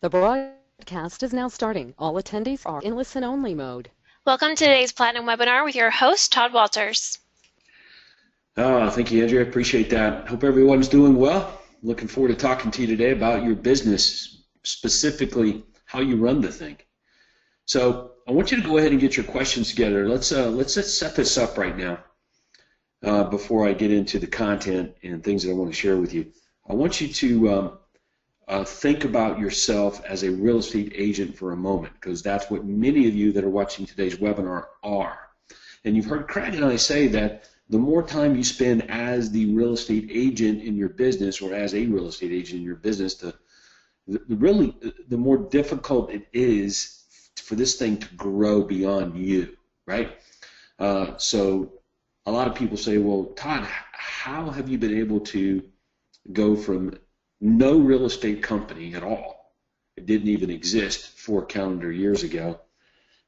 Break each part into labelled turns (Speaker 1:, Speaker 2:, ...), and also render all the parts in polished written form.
Speaker 1: The broadcast is now starting. All attendees are in listen-only mode.
Speaker 2: Welcome to today's Platinum webinar with your host, Todd Walters.
Speaker 3: Thank you, Andrea. Appreciate that. Hope everyone's doing well. Looking forward to talking to you today about your business, specifically how you run the thing. So I want you to go ahead and get your questions together. Let's set this up right now before I get into the content and things that I want to share with you. I want you to think about yourself as a real estate agent for a moment, because that's what many of you that are watching today's webinar are. And you've heard Craig and I say that the more time you spend as the real estate agent in your business, or as a real estate agent in your business, the more difficult it is for this thing to grow beyond you, right? So a lot of people say, well, Todd, how have you been able to go from no real estate company at all, it didn't even exist 4 calendar years ago,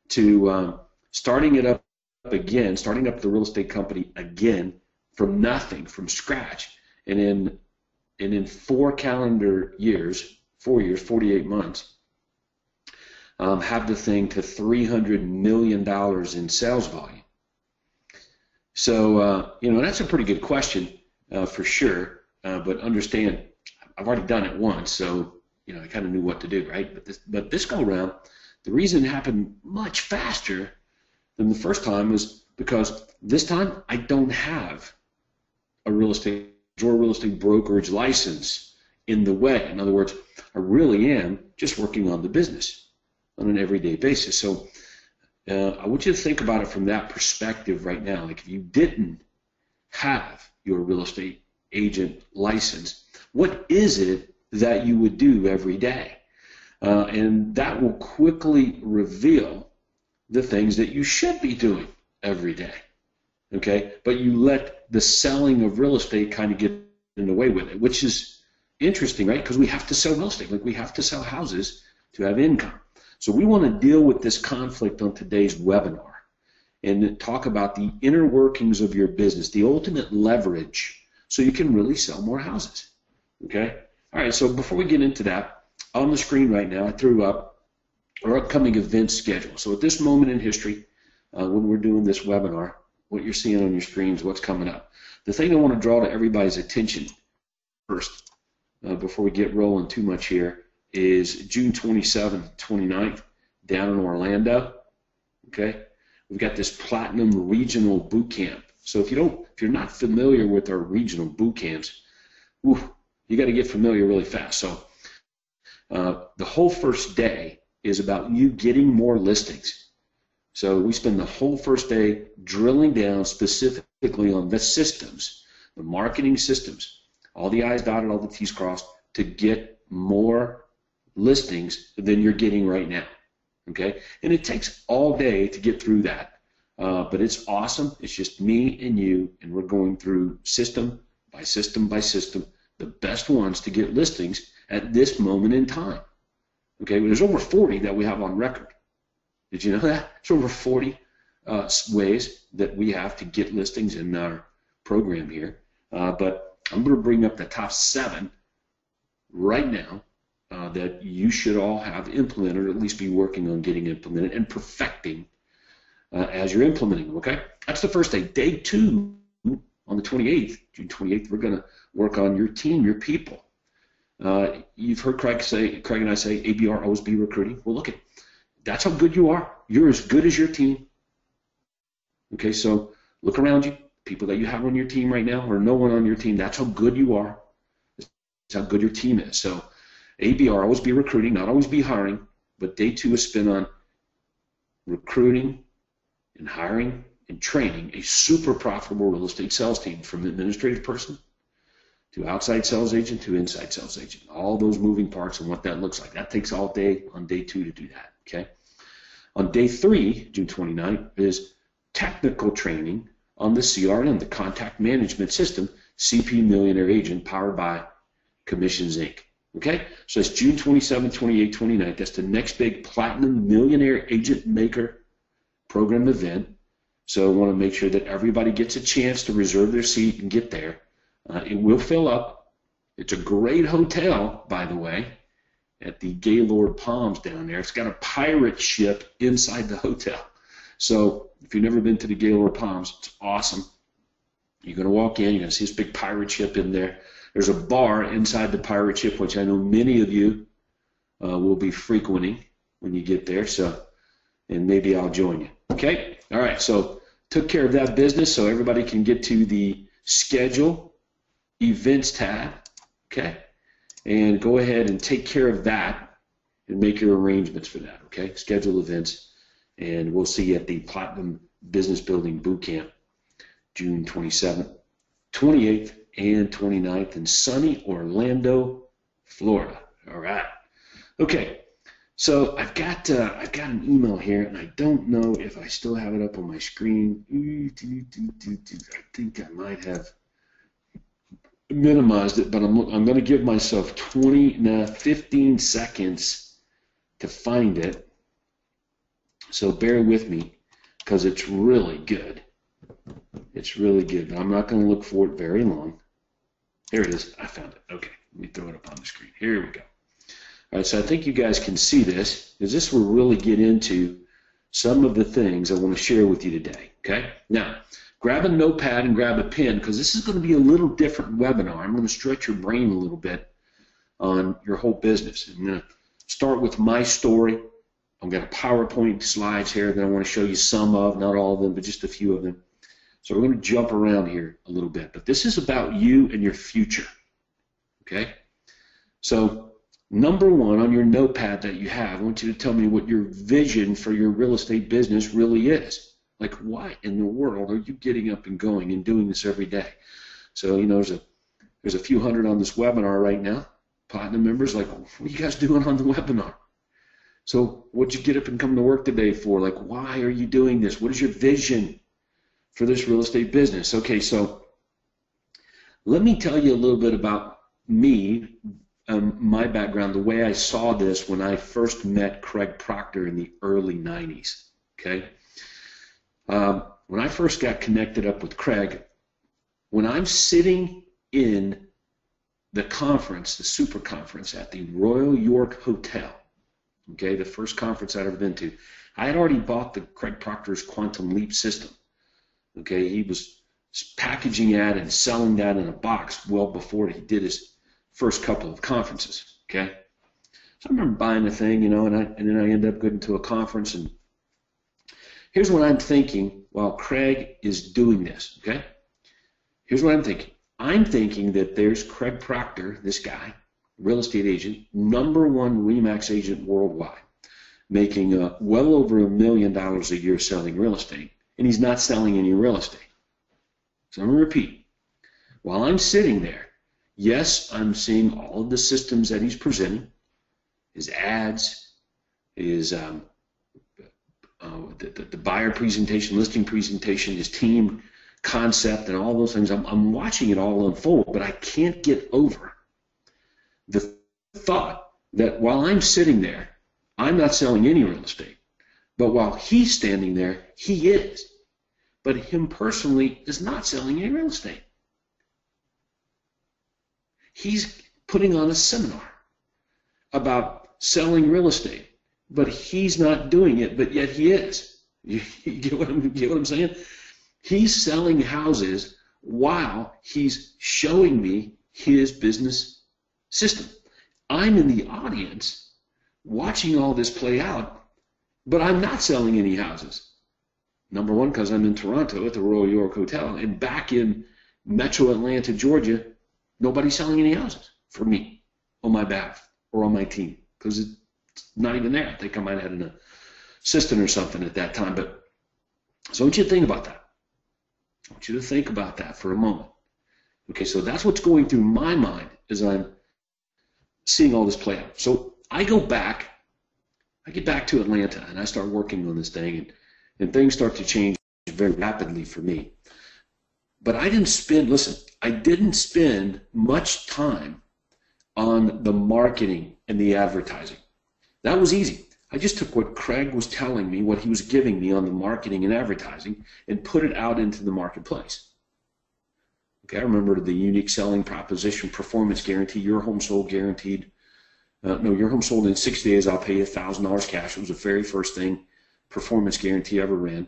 Speaker 3: to starting it up again, starting up the real estate company again from nothing, from scratch, and in 4 calendar years, 4 years, 48 months, have the thing to $300 million in sales volume. So, that's a pretty good question for sure, but understand, I've already done it once, so, I kind of knew what to do, right? But this go around, the reason it happened much faster than the first time was because this time I don't have a real estate brokerage license in the way. In other words, I really am just working on the business on an everyday basis. So I want you to think about it from that perspective right now. Like, if you didn't have your real estate agent license, what is it that you would do every day? And that will quickly reveal the things that you should be doing every day, okay? But you let the selling of real estate kind of get in the way with it, which is interesting, right? Because we have to sell real estate. Like, we have to sell houses to have income. So we want to deal with this conflict on today's webinar and talk about the inner workings of your business, the ultimate leverage, so you can really sell more houses, okay? All right, so before we get into that, on the screen right now, I threw up our upcoming event schedule. So at this moment in history, when we're doing this webinar, what you're seeing on your screen is what's coming up. The thing I want to draw to everybody's attention first, before we get rolling too much here, is June 27th, 29th, down in Orlando. Okay, we've got this Platinum Regional Boot Camp. So if you're not familiar with our regional boot camps, you got to get familiar really fast. So the whole first day is about you getting more listings. So we spend the whole first day drilling down specifically on the systems, the marketing systems, all the I's dotted, all the T's crossed, to get more listings than you're getting right now, okay? And it takes all day to get through that, but it's awesome. It's just me and you, and we're going through system by system by system, the best ones to get listings at this moment in time, okay? There's over 40 that we have on record. Did you know that? There's over 40 ways that we have to get listings in our program here, but I'm going to bring up the top 7 right now that you should all have implemented, or at least be working on getting implemented and perfecting as you're implementing them, okay? That's the first day. Day 2, on the 28th, June 28th, we're going to work on your team, your people. You've heard Craig and I say, ABR, always be recruiting. Well, look, that's how good you are. You're as good as your team. Okay, so look around you. People that you have on your team right now, or no one on your team, that's how good you are. That's how good your team is. So ABR, always be recruiting, not always be hiring, but day 2 is spent on recruiting and hiring and training a super profitable real estate sales team, from administrative person to outside sales agent to inside sales agent. All those moving parts and what that looks like. That takes all day on day 2 to do that, okay? On day 3, June 29th, is technical training on the CRM, the contact management system, CP Millionaire Agent, powered by Commissions Inc. Okay, so it's June 27th, 28th, 29th. That's the next big Platinum Millionaire Agent Maker program event. So I want to make sure that everybody gets a chance to reserve their seat and get there. It will fill up. It's a great hotel, by the way. at the Gaylord Palms down there. It's got a pirate ship inside the hotel. So if you've never been to the Gaylord Palms, it's awesome. You're going to walk in, you're going to see this big pirate ship in there. There's a bar inside the pirate ship, which I know many of you will be frequenting when you get there. So, and maybe I'll join you. Okay? All right, so took care of that business so everybody can get to the schedule events tab. Okay? And go ahead and take care of that and make your arrangements for that. Okay? Schedule events. And we'll see you at the Platinum Business Building Bootcamp, June 27th, 28th, and 29th in sunny Orlando, Florida. All right. Okay. So I've got an email here, and I don't know if I still have it up on my screen. I think I might have minimized it, but I'm going to give myself 15 seconds to find it. So bear with me, because it's really good. It's really good, but I'm not going to look for it very long. Here it is. I found it. Okay, let me throw it up on the screen. Here we go. All right, so I think you guys can see this, because this will really get into some of the things I want to share with you today. Okay? Now, grab a notepad and grab a pen, because this is going to be a little different webinar. I'm going to stretch your brain a little bit on your whole business. I'm going to start with my story. I've got a PowerPoint slides here that I want to show you some of, not all of them, but just a few of them. So we're going to jump around here a little bit. But this is about you and your future. Okay? So number one on your notepad that you have, I want you to tell me what your vision for your real estate business really is. Like, why in the world are you getting up and going and doing this every day? So, you know, there's a few hundred on this webinar right now. Platinum members, like, what are you guys doing on the webinar? So what'd you get up and come to work today for? Like, why are you doing this? What is your vision for this real estate business? Okay, so let me tell you a little bit about me, my background, the way I saw this when I first met Craig Proctor in the early 90s, okay? When I first got connected up with Craig, when I'm sitting in the conference, the super conference at the Royal York Hotel, okay, the first conference I'd ever been to, I had already bought the Craig Proctor's Quantum Leap system. Okay, he was packaging that and selling that in a box well before he did his first couple of conferences. Okay, so I remember buying the thing, you know, and then I ended up going to a conference, and here's what I'm thinking while Craig is doing this. Okay, here's what I'm thinking. I'm thinking that there's Craig Proctor, this guy, real estate agent, #1 RE/MAX agent worldwide, making well over $1 million a year selling real estate, and he's not selling any real estate. So I'm going to repeat. While I'm sitting there, yes, I'm seeing all of the systems that he's presenting, his ads, his the buyer presentation, listing presentation, his team concept, and all those things. I'm watching it all unfold, but I can't get over the thought that while I'm sitting there, I'm not selling any real estate. But while he's standing there, he is. But him personally is not selling any real estate. He's putting on a seminar about selling real estate, but he's not doing it, but yet he is. You get what I'm saying? He's selling houses while he's showing me his business system. I'm in the audience watching all this play out, but I'm not selling any houses. #1, because I'm in Toronto at the Royal York Hotel, and back in Metro Atlanta, Georgia, nobody's selling any houses for me on my behalf or on my team, because it's not even there. I think I might have had an assistant or something at that time. But so I want you to think about that. I want you to think about that for a moment. Okay, so that's what's going through my mind as I'm seeing all this play out. So I get back to Atlanta, and I start working on this thing, and things start to change very rapidly for me. But I didn't spend much time on the marketing and the advertising. That was easy. I just took what Craig was telling me, what he was giving me on the marketing and advertising, and put it out into the marketplace. Okay, I remember the unique selling proposition, performance guarantee, your home sold guaranteed, No, your home sold in 60 days. I'll pay you $1,000 cash. It was the very first thing, performance guarantee I ever ran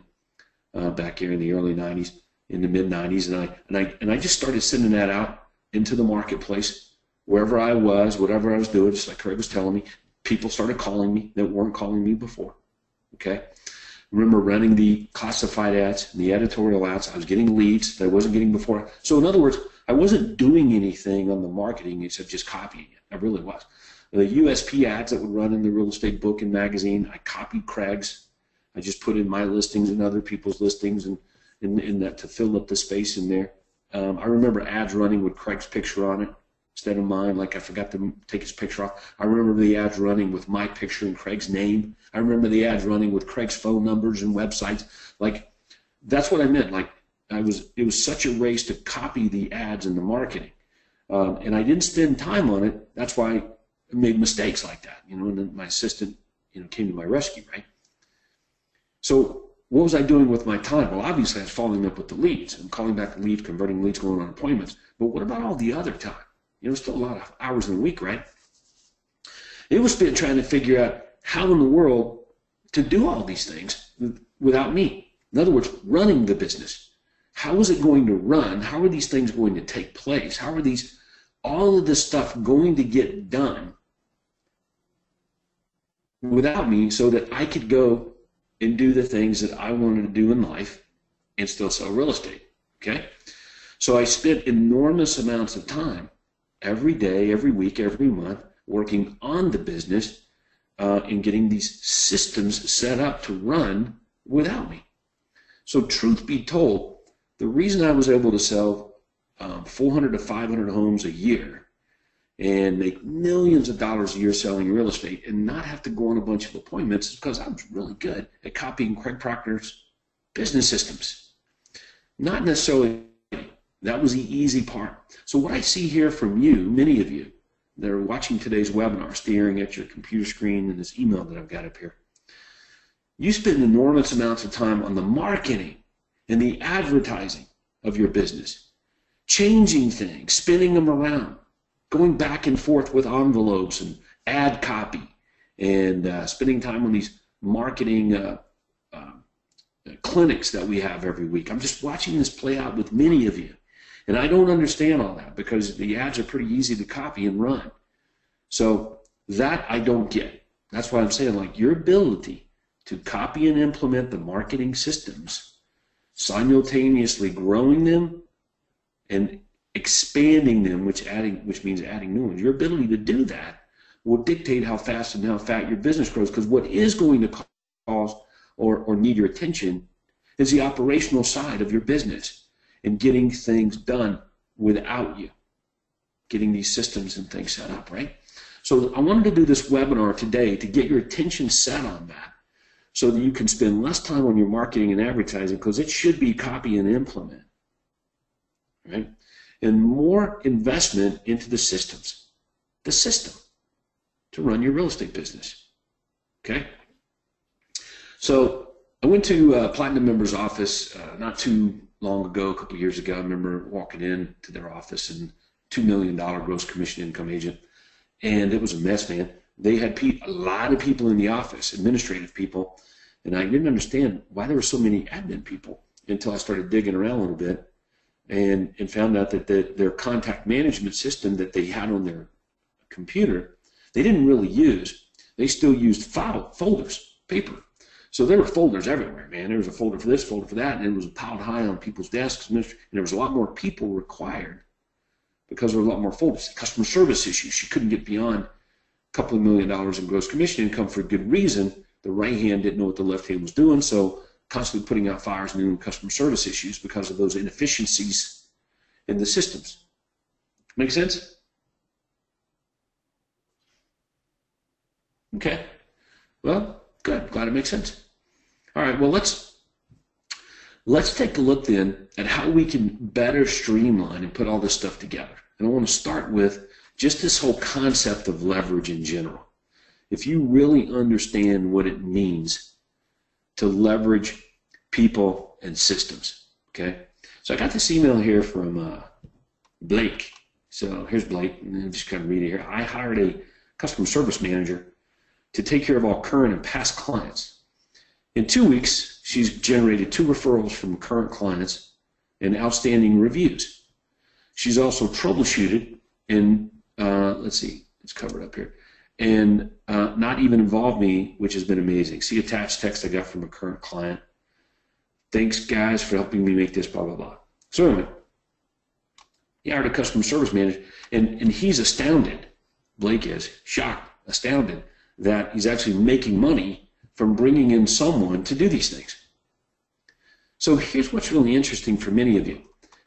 Speaker 3: back here in the early 90s, in the mid 90s, and I just started sending that out into the marketplace, wherever I was, whatever I was doing, just like Craig was telling me. People started calling me that weren't calling me before. Okay. Remember running the classified ads and the editorial ads. I was getting leads that I wasn't getting before. So in other words, I wasn't doing anything on the marketing except just copying it. I really was. The USP ads that would run in the real estate book and magazine, I copied Craig's. I just put in my listings and other people's listings and in that to fill up the space in there. I remember ads running with Craig's picture on it instead of mine, like I forgot to take his picture off. I remember the ads running with my picture and Craig's name. I remember the ads running with Craig's phone numbers and websites. Like, that's what I meant. Like, it was such a race to copy the ads and the marketing. And I didn't spend time on it. That's why I made mistakes like that, and then my assistant, came to my rescue, right? So what was I doing with my time? Well, obviously I was following up with the leads and calling back the leads, converting leads, going on appointments. But what about all the other time? Still a lot of hours in a week, right? It was spent trying to figure out how in the world to do all these things without me. In other words, running the business. How is it going to run? How are these things going to take place? How are all of this stuff going to get done without me so that I could go and do the things that I wanted to do in life and still sell real estate, okay? So I spent enormous amounts of time every day, every week, every month working on the business and getting these systems set up to run without me. So truth be told, the reason I was able to sell 400 to 500 homes a year and make millions of dollars a year selling real estate and not have to go on a bunch of appointments is because I was really good at copying Craig Proctor's business systems. Not necessarily, that was the easy part. So what I see here from you, many of you that are watching today's webinar, staring at your computer screen and this email that I've got up here, you spend enormous amounts of time on the marketing and the advertising of your business, changing things, spinning them around, going back and forth with envelopes and ad copy, and spending time on these marketing clinics that we have every week. I'm just watching this play out with many of you. And I don't understand all that because the ads are pretty easy to copy and run. So that I don't get. That's why I'm saying, like, your ability to copy and implement the marketing systems, simultaneously growing them and expanding them, which means adding new ones. Your ability to do that will dictate how fast and how fat your business grows, because what is going to cause or need your attention is the operational side of your business and getting things done without you, getting these systems and things set up, right? So I wanted to do this webinar today to get your attention set on that so that you can spend less time on your marketing and advertising, because it should be copy and implement, right? And more investment into the systems, the system to run your real estate business, okay? So I went to a Platinum member's office not too long ago, a couple of years ago. I remember walking in to their office, and $2 million gross commission income agent, and it was a mess, man. They had a lot of people in the office, administrative people, and I didn't understand why there were so many admin people until I started digging around a little bit and found out that their contact management system that they had on their computer, they didn't really use. They still used folders, paper. So there were folders everywhere, man. There was a folder for this, folder for that, and it was piled high on people's desks. And there was a lot more people required because there were a lot more folders. Customer service issues. She couldn't get beyond a couple of $1 million in gross commission income for a good reason. The right hand didn't know what the left hand was doing, so constantly putting out fires and doing customer service issues because of those inefficiencies in the systems. Make sense? Okay. Well, good. Glad it makes sense. All right. Well, let's take a look then at how we can better streamline and put all this stuff together. And I want to start with just this whole concept of leverage in general. If you really understand what it means to leverage people and systems, okay? So I got this email here from Blake. So here's Blake, and I'm just kind of read it here. I hired a customer service manager to take care of all current and past clients. In 2 weeks, she's generated 2 referrals from current clients and outstanding reviews. She's also troubleshooted and, let's see, it's covered up here, and not even involved me, which has been amazing. See attached text I got from a current client. Thanks, guys, for helping me make this, blah, blah, blah. So anyway, he hired a customer service manager, and he's astounded. Blake is shocked, astounded that he's actually making money from bringing in someone to do these things. So here's what's really interesting for many of you.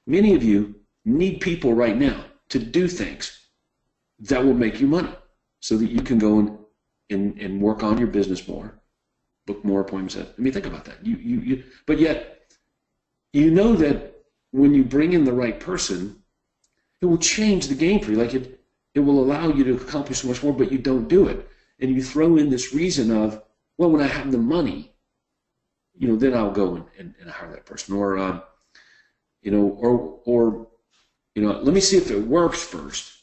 Speaker 3: Many of you need people right now to do things that will make you money so that you can go and work on your business more, book more appointments. I mean, think about that. But yet, you know that when you bring in the right person, it will change the game for you. Like it will allow you to accomplish so much more, but you don't do it. And you throw in this reason of, well, when I have the money, then I'll go and hire that person. Or, let me see if it works first.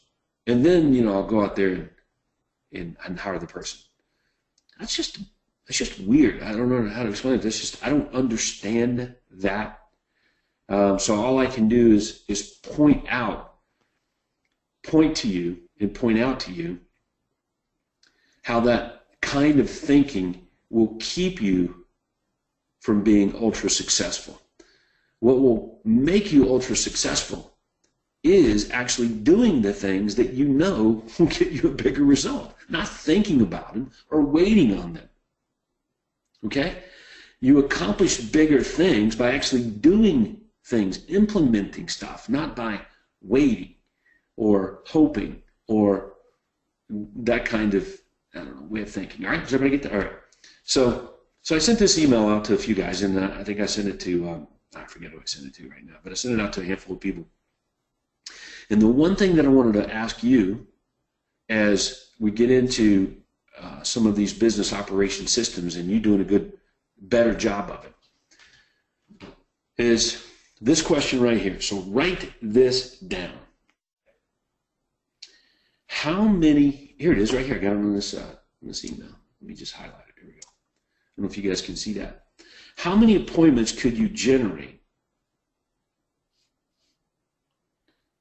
Speaker 3: And then, I'll go out there and hire the person. That's just weird. I don't know how to explain it. I don't understand that. So all I can do is point to you and point out to you how that kind of thinking will keep you from being ultra successful. What will make you ultra successful is actually doing the things that you know will get you a bigger result, not thinking about them or waiting on them. Okay? You accomplish bigger things by actually doing things, implementing stuff, not by waiting or hoping or that kind of, way of thinking. All right? Does everybody get that? All right. So I sent this email out to a few guys, and I think I sent it to, I forget who I sent it to right now, but I sent it out to a handful of people. And the one thing that I wanted to ask you as we get into some of these business operation systems and you doing a better job of it, is this question right here. So write this down. How many, here it is right here, I got it on this email. Let me just highlight it, here we go. I don't know if you guys can see that. How many appointments could you generate?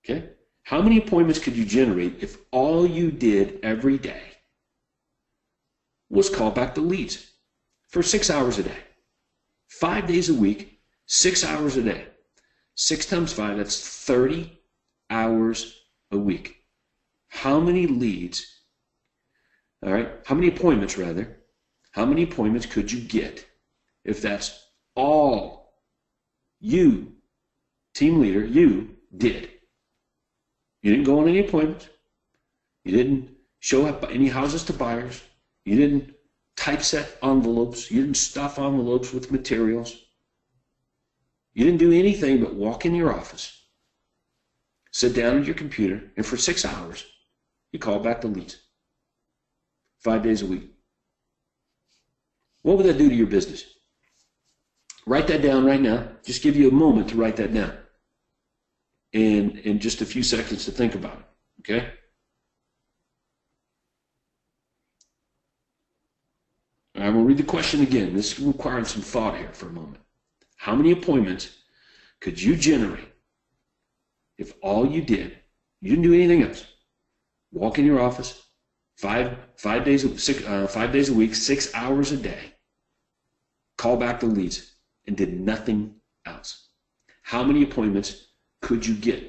Speaker 3: Okay? How many appointments could you generate if all you did every day was call back the leads for 6 hours a day? 5 days a week, 6 hours a day. 6 times 5, that's 30 hours a week. How many leads, all right, how many appointments rather, how many appointments could you get if that's all you, team leader, you did? You didn't go on any appointments. You didn't show up any houses to buyers. You didn't typeset envelopes. You didn't stuff envelopes with materials. You didn't do anything but walk in your office, sit down at your computer, and for 6 hours, you call back the leads. 5 days a week. What would that do to your business? Write that down right now. Just give you a moment to write that down. And just a few seconds to think about it. Okay? I will read the question again. This requires some thought here for a moment. How many appointments could you generate if all you did, you didn't do anything else, walk in your office 5 days a week, 6 hours a day, call back the leads, and did nothing else? How many appointments could you get?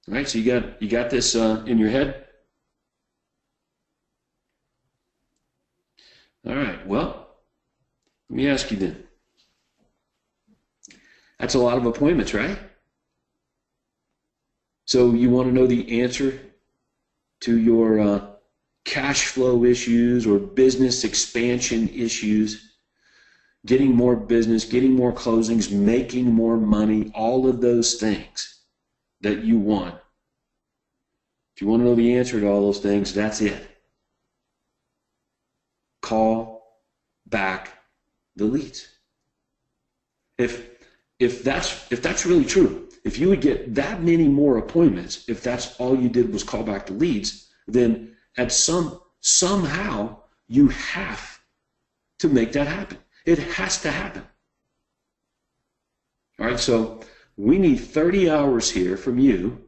Speaker 3: All right, so you got this in your head? All right, well, let me ask you then. That's a lot of appointments, right? So you want to know the answer to your cash flow issues or business expansion issues, getting more business, getting more closings, making more money, all of those things that you want. If you want to know the answer to all those things, that's it. Call back the leads. If that's really true, if you would get that many more appointments, if that's all you did was call back the leads, then somehow you have to make that happen. It has to happen. All right, so we need 30 hours here from you,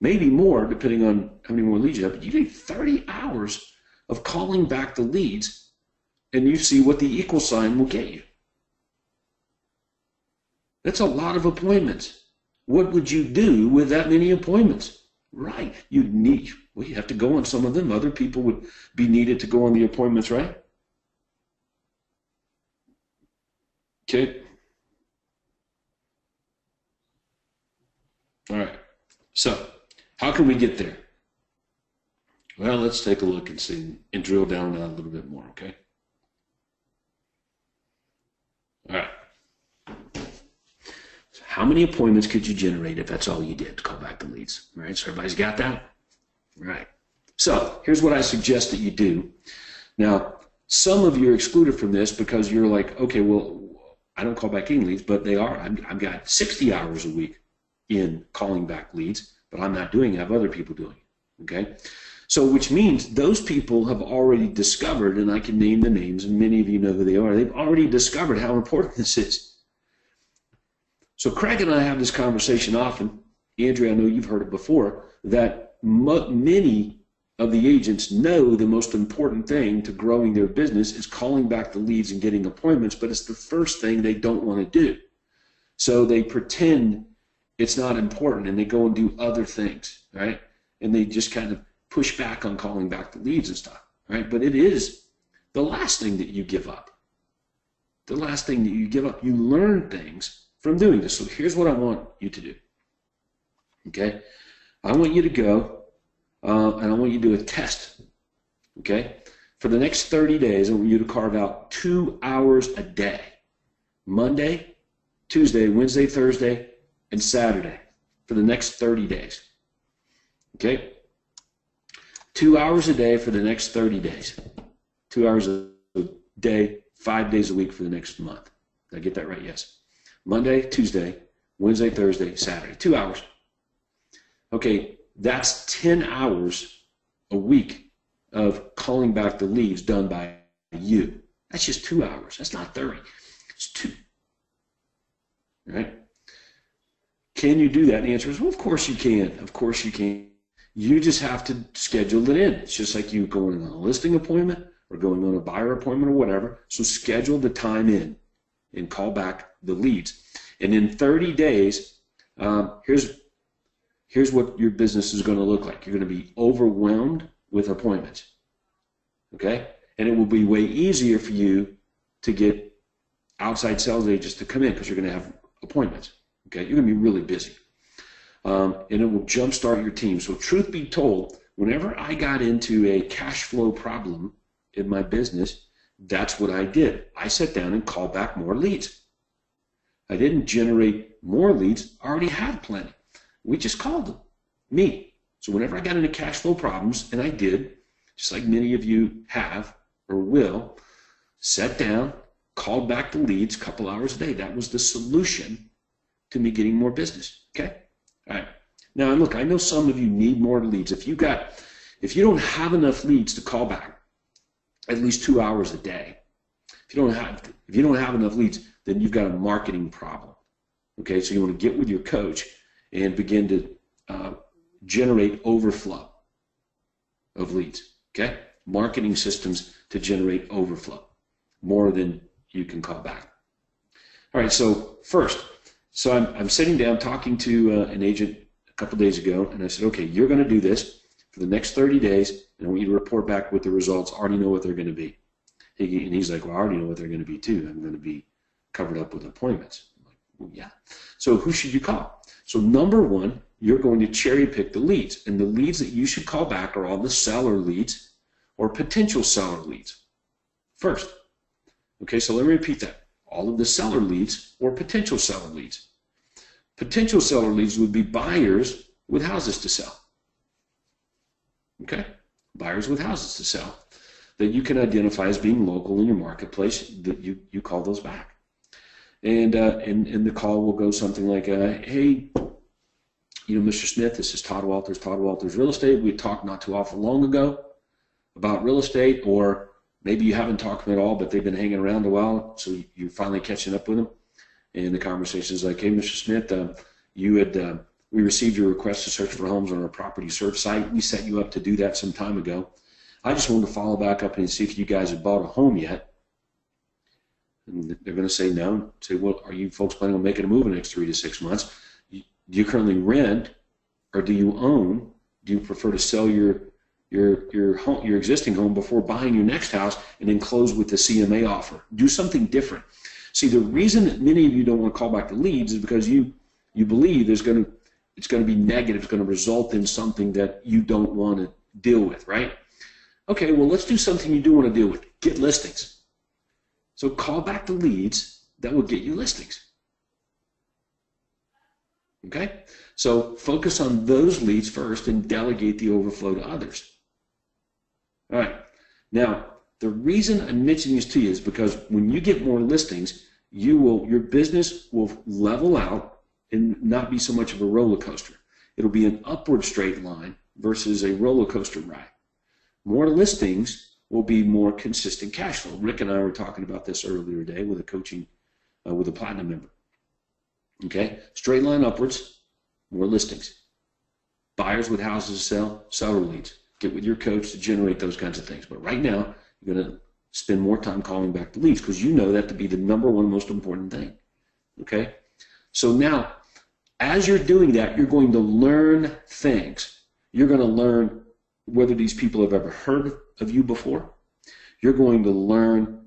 Speaker 3: maybe more depending on how many more leads you have, but you need 30 hours of calling back the leads, and you see what the equal sign will get you. That's a lot of appointments. What would you do with that many appointments? Right, you have to go on some of them. Other people would be needed to go on the appointments, right? Okay. All right. So, how can we get there? Well, let's take a look and see and drill down on that a little bit more, okay? All right. So how many appointments could you generate if that's all you did to call back the leads? All right, so everybody's got that? All right. So, here's what I suggest that you do. Now, some of you are excluded from this because you're like, okay, well, I don't call back any leads, but they are. I've got 60 hours a week in calling back leads, but I'm not doing it. I have other people doing it, okay? So which means those people have already discovered, and I can name the names, and many of you know who they are. They've already discovered how important this is. So Craig and I have this conversation often. Andrea, I know you've heard it before, that many of the agents know the most important thing to growing their business is calling back the leads and getting appointments, but it's the first thing they don't want to do. So they pretend it's not important, and they go and do other things, right? And they just kind of push back on calling back the leads and stuff, right? But it is the last thing that you give up. The last thing that you give up. You learn things from doing this. So here's what I want you to do, okay? I want you to go, and I want you to do a test, okay? For the next 30 days, I want you to carve out 2 hours a day, Monday, Tuesday, Wednesday, Thursday, and Saturday for the next 30 days. Okay? 2 hours a day for the next 30 days. 2 hours a day, 5 days a week for the next month. Did I get that right? Yes. Monday, Tuesday, Wednesday, Thursday, Saturday. 2 hours. Okay, that's 10 hours a week of calling back the leads done by you. That's just 2 hours. That's not 30. It's 2. Right? Can you do that? And the answer is, well, of course you can. Of course you can. You just have to schedule it in. It's just like you going on a listing appointment or going on a buyer appointment or whatever. So schedule the time in and call back the leads. And in 30 days, here's what your business is going to look like. You're going to be overwhelmed with appointments. Okay? And it will be way easier for you to get outside sales agents to come in because you're going to have appointments. Okay, you're going to be really busy. And it will jumpstart your team. So truth be told, whenever I got into a cash flow problem in my business, that's what I did. I sat down and called back more leads. I didn't generate more leads. I already had plenty. We just called them, me. So whenever I got into cash flow problems, and I did, just like many of you have or will, sat down, called back the leads a couple hours a day. That was the solution to me getting more business. Okay? All right. Now, look, I know some of you need more leads. If you don't have enough leads to call back at least 2 hours a day, if you don't have enough leads, then you've got a marketing problem. Okay? So you want to get with your coach and begin to generate overflow of leads. Okay? Marketing systems to generate overflow, more than you can call back. All right, so first, I'm sitting down talking to an agent a couple days ago, and I said, okay, you're going to do this for the next 30 days, and I want you to report back with the results. I already know what they're going to be. And he's like, well, I already know what they're going to be too. I'm going to be covered up with appointments. I'm like, well, yeah. So who should you call? So number one, you're going to cherry pick the leads, and the leads that you should call back are all the seller leads or potential seller leads first. Okay, so let me repeat that. All of the seller leads or potential seller leads. Potential seller leads would be buyers with houses to sell. Okay? Buyers with houses to sell that you can identify as being local in your marketplace, that you call those back. And the call will go something like, hey, Mr. Smith, this is Todd Walters, Todd Walters Real Estate. We talked not too awful long ago about real estate, or maybe you haven't talked to them at all, but they've been hanging around a while, so you're finally catching up with them. And the conversation is like, hey, Mr. Smith, we received your request to search for homes on our property search site. We set you up to do that some time ago. I just wanted to follow back up and see if you guys had bought a home yet. And they're going to say no. Say, well, are you folks planning on making a move in the next 3 to 6 months? Do you currently rent, or do you own? Do you prefer to sell your home, your existing home, before buying your next house and then close with the CMA offer? Do something different. See, the reason that many of you don't want to call back the leads is because you believe it's going to be negative. It's going to result in something that you don't want to deal with, right? Okay, well, let's do something you do want to deal with. Get listings. So call back the leads that will get you listings. Okay? So focus on those leads first and delegate the overflow to others. All right. Now, the reason I'm mentioning this to you is because when you get more listings, your business will level out and not be so much of a roller coaster. It'll be an upward straight line versus a roller coaster ride. More listings will be more consistent cash flow. Rick and I were talking about this earlier today with a coaching, with a platinum member. Okay, straight line upwards, more listings. Buyers with houses to sell, seller leads. Get with your coach to generate those kinds of things. But right now, you're going to spend more time calling back the leads because you know that to be the number one most important thing. Okay, so now, as you're doing that, you're going to learn things. You're going to learn whether these people have ever heard of you before. You're going to learn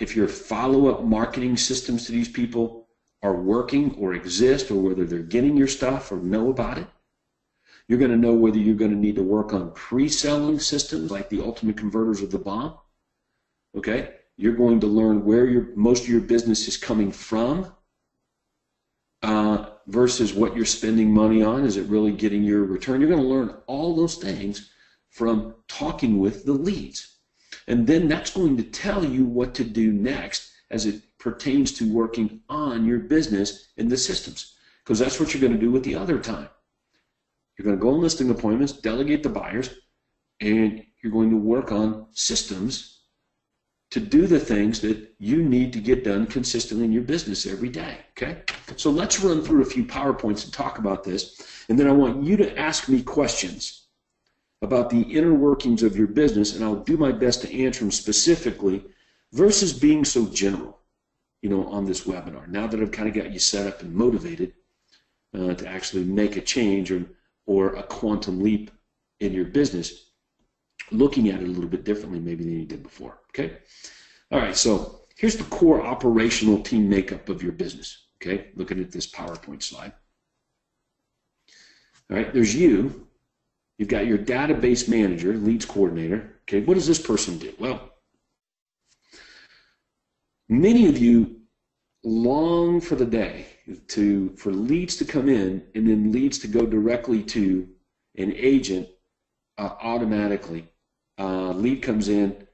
Speaker 3: if your follow-up marketing systems to these people are working or exist, or whether they're getting your stuff or know about it. You're going to know whether you're going to need to work on pre-selling systems like the ultimate converters of the bomb. Okay? You're going to learn where most of your business is coming from versus what you're spending money on. Is it really getting your return? You're going to learn all those things from talking with the leads. And then that's going to tell you what to do next as it pertains to working on your business and the systems. Because that's what you're going to do with the other time. You're going to go on listing appointments, delegate the buyers, and you're going to work on systems to do the things that you need to get done consistently in your business every day, okay? So let's run through a few PowerPoints and talk about this, and then I want you to ask me questions about the inner workings of your business, and I'll do my best to answer them specifically versus being so general, on this webinar. Now that I've kind of got you set up and motivated to actually make a change or a quantum leap in your business, looking at it a little bit differently maybe than you did before, okay? All right, so here's the core operational team makeup of your business, okay? Looking at this PowerPoint slide. All right, there's you. You've got your database manager, leads coordinator. Okay, what does this person do? Well, many of you long for the day for leads to come in and then leads to go directly to an agent automatically. Lead comes in,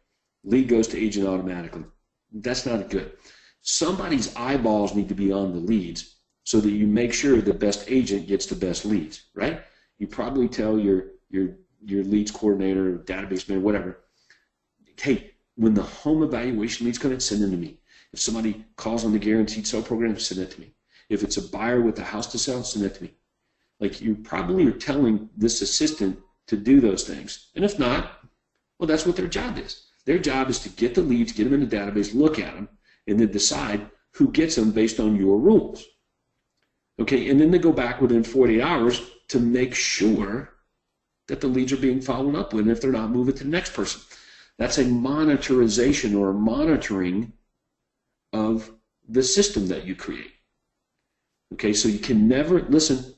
Speaker 3: lead goes to agent automatically. That's not good. Somebody's eyeballs need to be on the leads so that you make sure the best agent gets the best leads, right? You probably tell your leads coordinator, database manager, whatever, hey, when the home evaluation leads come in, send them to me. If somebody calls on the guaranteed sale program, send it to me. If it's a buyer with a house to sell, send it to me. Like, you probably are telling this assistant to do those things. And if not, well, that's what their job is. Their job is to get the leads, get them in the database, look at them, and then decide who gets them based on your rules. Okay, and then they go back within 48 hours to make sure that the leads are being followed up with, and if they're not, move it to the next person. That's a monitorization or a monitoring of the system that you create. Okay, so you can never, listen,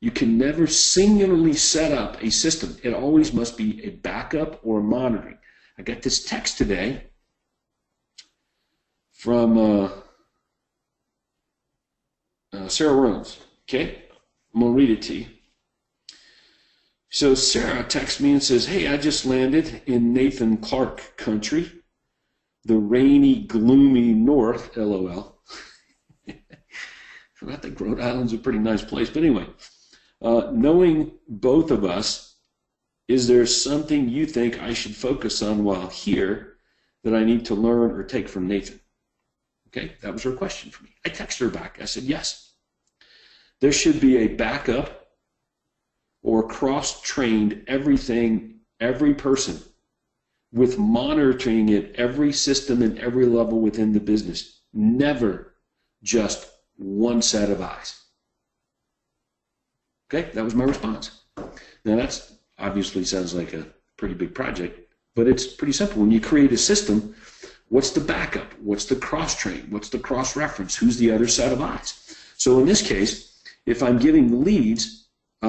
Speaker 3: you can never singularly set up a system. It always must be a backup or a monitoring. I got this text today from Sarah Reynolds. Okay, I'm going to read it to you. So Sarah texts me and says, hey, I just landed in Nathan Clark country, the rainy, gloomy north, LOL. I think Rhode Island's a pretty nice place, but anyway. knowing both of us, is there something you think I should focus on while here that I need to learn or take from Nathan? Okay, that was her question for me. I texted her back. I said, yes. There should be a backup or cross-trained every person with monitoring it, every system and every level within the business. Never just one set of eyes. Okay, that was my response. Now that's obviously sounds like a pretty big project, but it's pretty simple. When you create a system, what's the backup? What's the cross-train? What's the cross-reference? Who's the other set of eyes? So in this case, if I'm giving the leads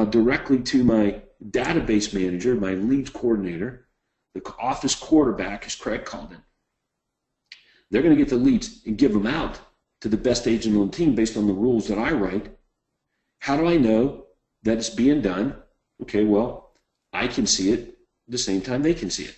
Speaker 3: directly to my database manager, my leads coordinator, the office quarterback, as Craig called it, they're going to get the leads and give them out to the best agent on the team based on the rules that I write. How do I know that it's being done? Okay, well, I can see it the same time they can see it.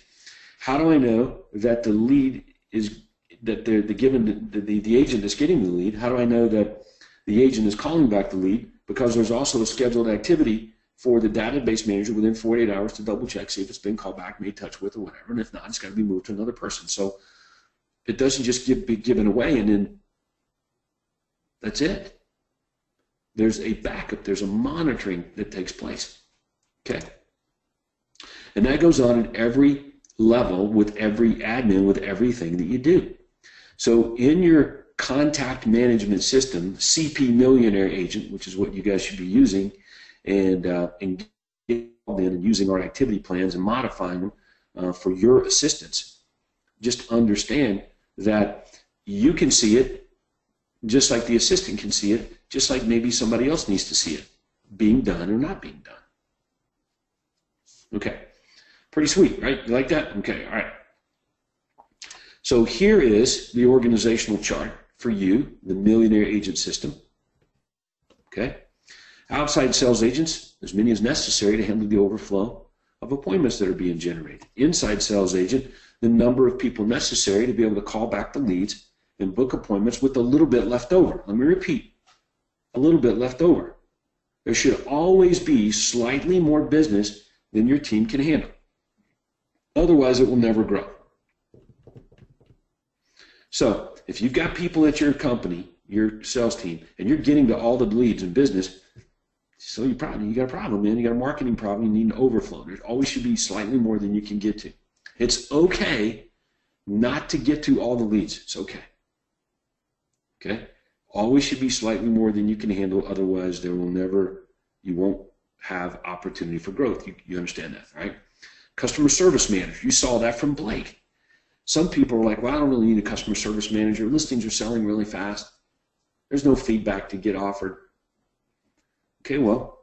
Speaker 3: How do I know that the lead is, that they're given the agent is getting the lead? How do I know that the agent is calling back the lead? Because there's also a scheduled activity for the database manager within 48 hours to double check, see if it's been called back, made touch with, or whatever. And if not, it's got to be moved to another person. So it doesn't just be given away and then that's it. There's a backup. There's a monitoring that takes place. Okay. And that goes on at every level with every admin, with everything that you do. So in your contact management system, CP Millionaire Agent, which is what you guys should be using, and get involved in and using our activity plans and modifying them for your assistance. Just understand that you can see it just like the assistant can see it, just like maybe somebody else needs to see it, being done or not being done. Okay, pretty sweet, right? You like that? Okay, all right. So here is the organizational chart for you, the Millionaire Agent System. Okay. Outside sales agents, as many as necessary to handle the overflow of appointments that are being generated. Inside sales agent, the number of people necessary to be able to call back the leads and book appointments with a little bit left over. Let me repeat, a little bit left over. There should always be slightly more business than your team can handle. Otherwise, it will never grow. So if you've got people at your company, your sales team, and you're getting to all the leads and business, so you got a problem, man. You got a marketing problem. You need an overflow. There always should be slightly more than you can get to. It's okay not to get to all the leads. It's okay. Okay? Always should be slightly more than you can handle. Otherwise, you won't have opportunity for growth. You understand that, right? Customer service manager. You saw that from Blake. Some people are like, well, I don't really need a customer service manager. Listings are selling really fast. There's no feedback to get offered. Okay, well,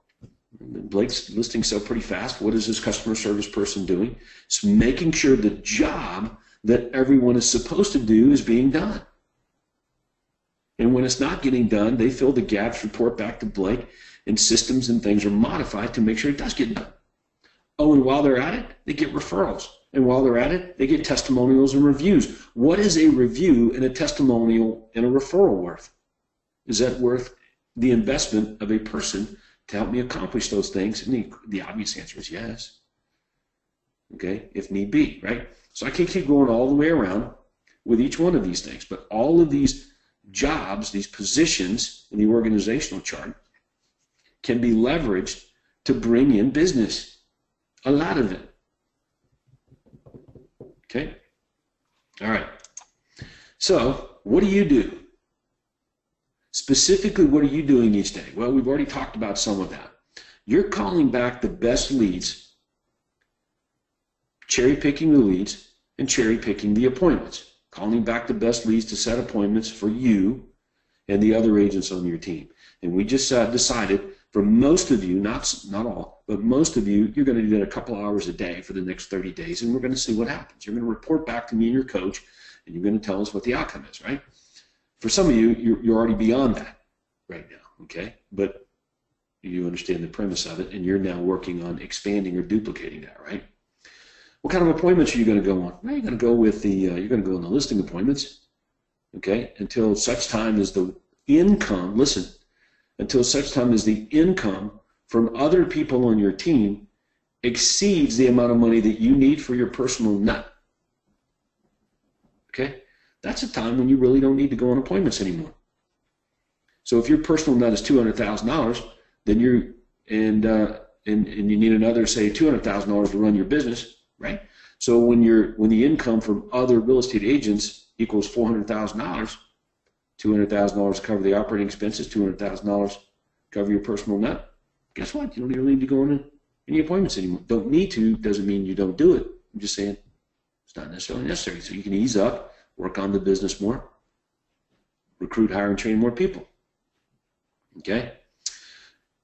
Speaker 3: Blake's listings sell pretty fast. What is this customer service person doing? It's making sure the job that everyone is supposed to do is being done. And when it's not getting done, they fill the gaps, report back to Blake, and systems and things are modified to make sure it does get done. Oh, and while they're at it, they get referrals. And while they're at it, they get testimonials and reviews. What is a review and a testimonial and a referral worth? Is that worth the investment of a person to help me accomplish those things? And the obvious answer is yes. Okay, if need be, right? So I can keep going all the way around with each one of these things, but all of these jobs, these positions in the organizational chart can be leveraged to bring in business, a lot of it. Okay, all right. So what do you do? Specifically, what are you doing each day? Well, we've already talked about some of that. You're calling back the best leads, cherry-picking the leads, and cherry-picking the appointments. Calling back the best leads to set appointments for you and the other agents on your team. And we just decided for most of you, not all, but most of you, you're going to do that a couple hours a day for the next 30 days, and we're going to see what happens. You're going to report back to me and your coach, and you're going to tell us what the outcome is, right? For some of you, you're already beyond that right now, okay? But you understand the premise of it, and you're now working on expanding or duplicating that, right? What kind of appointments are you going to go on? Well, you're going to go with you're going to go on the listing appointments, okay? Until such time as the income, listen, until such time as the income from other people on your team exceeds the amount of money that you need for your personal nut, okay, that's a time when you really don't need to go on appointments anymore. So if your personal nut is $200,000, then and you need another, say, $200,000 to run your business, right? So when the income from other real estate agents equals $400,000, $200,000 to cover the operating expenses, $200,000 to cover your personal nut, guess what? You don't even need to go on any appointments anymore. Don't need to doesn't mean you don't do it. I'm just saying it's not necessarily necessary. So you can ease up, work on the business more, recruit, hire, and train more people. Okay?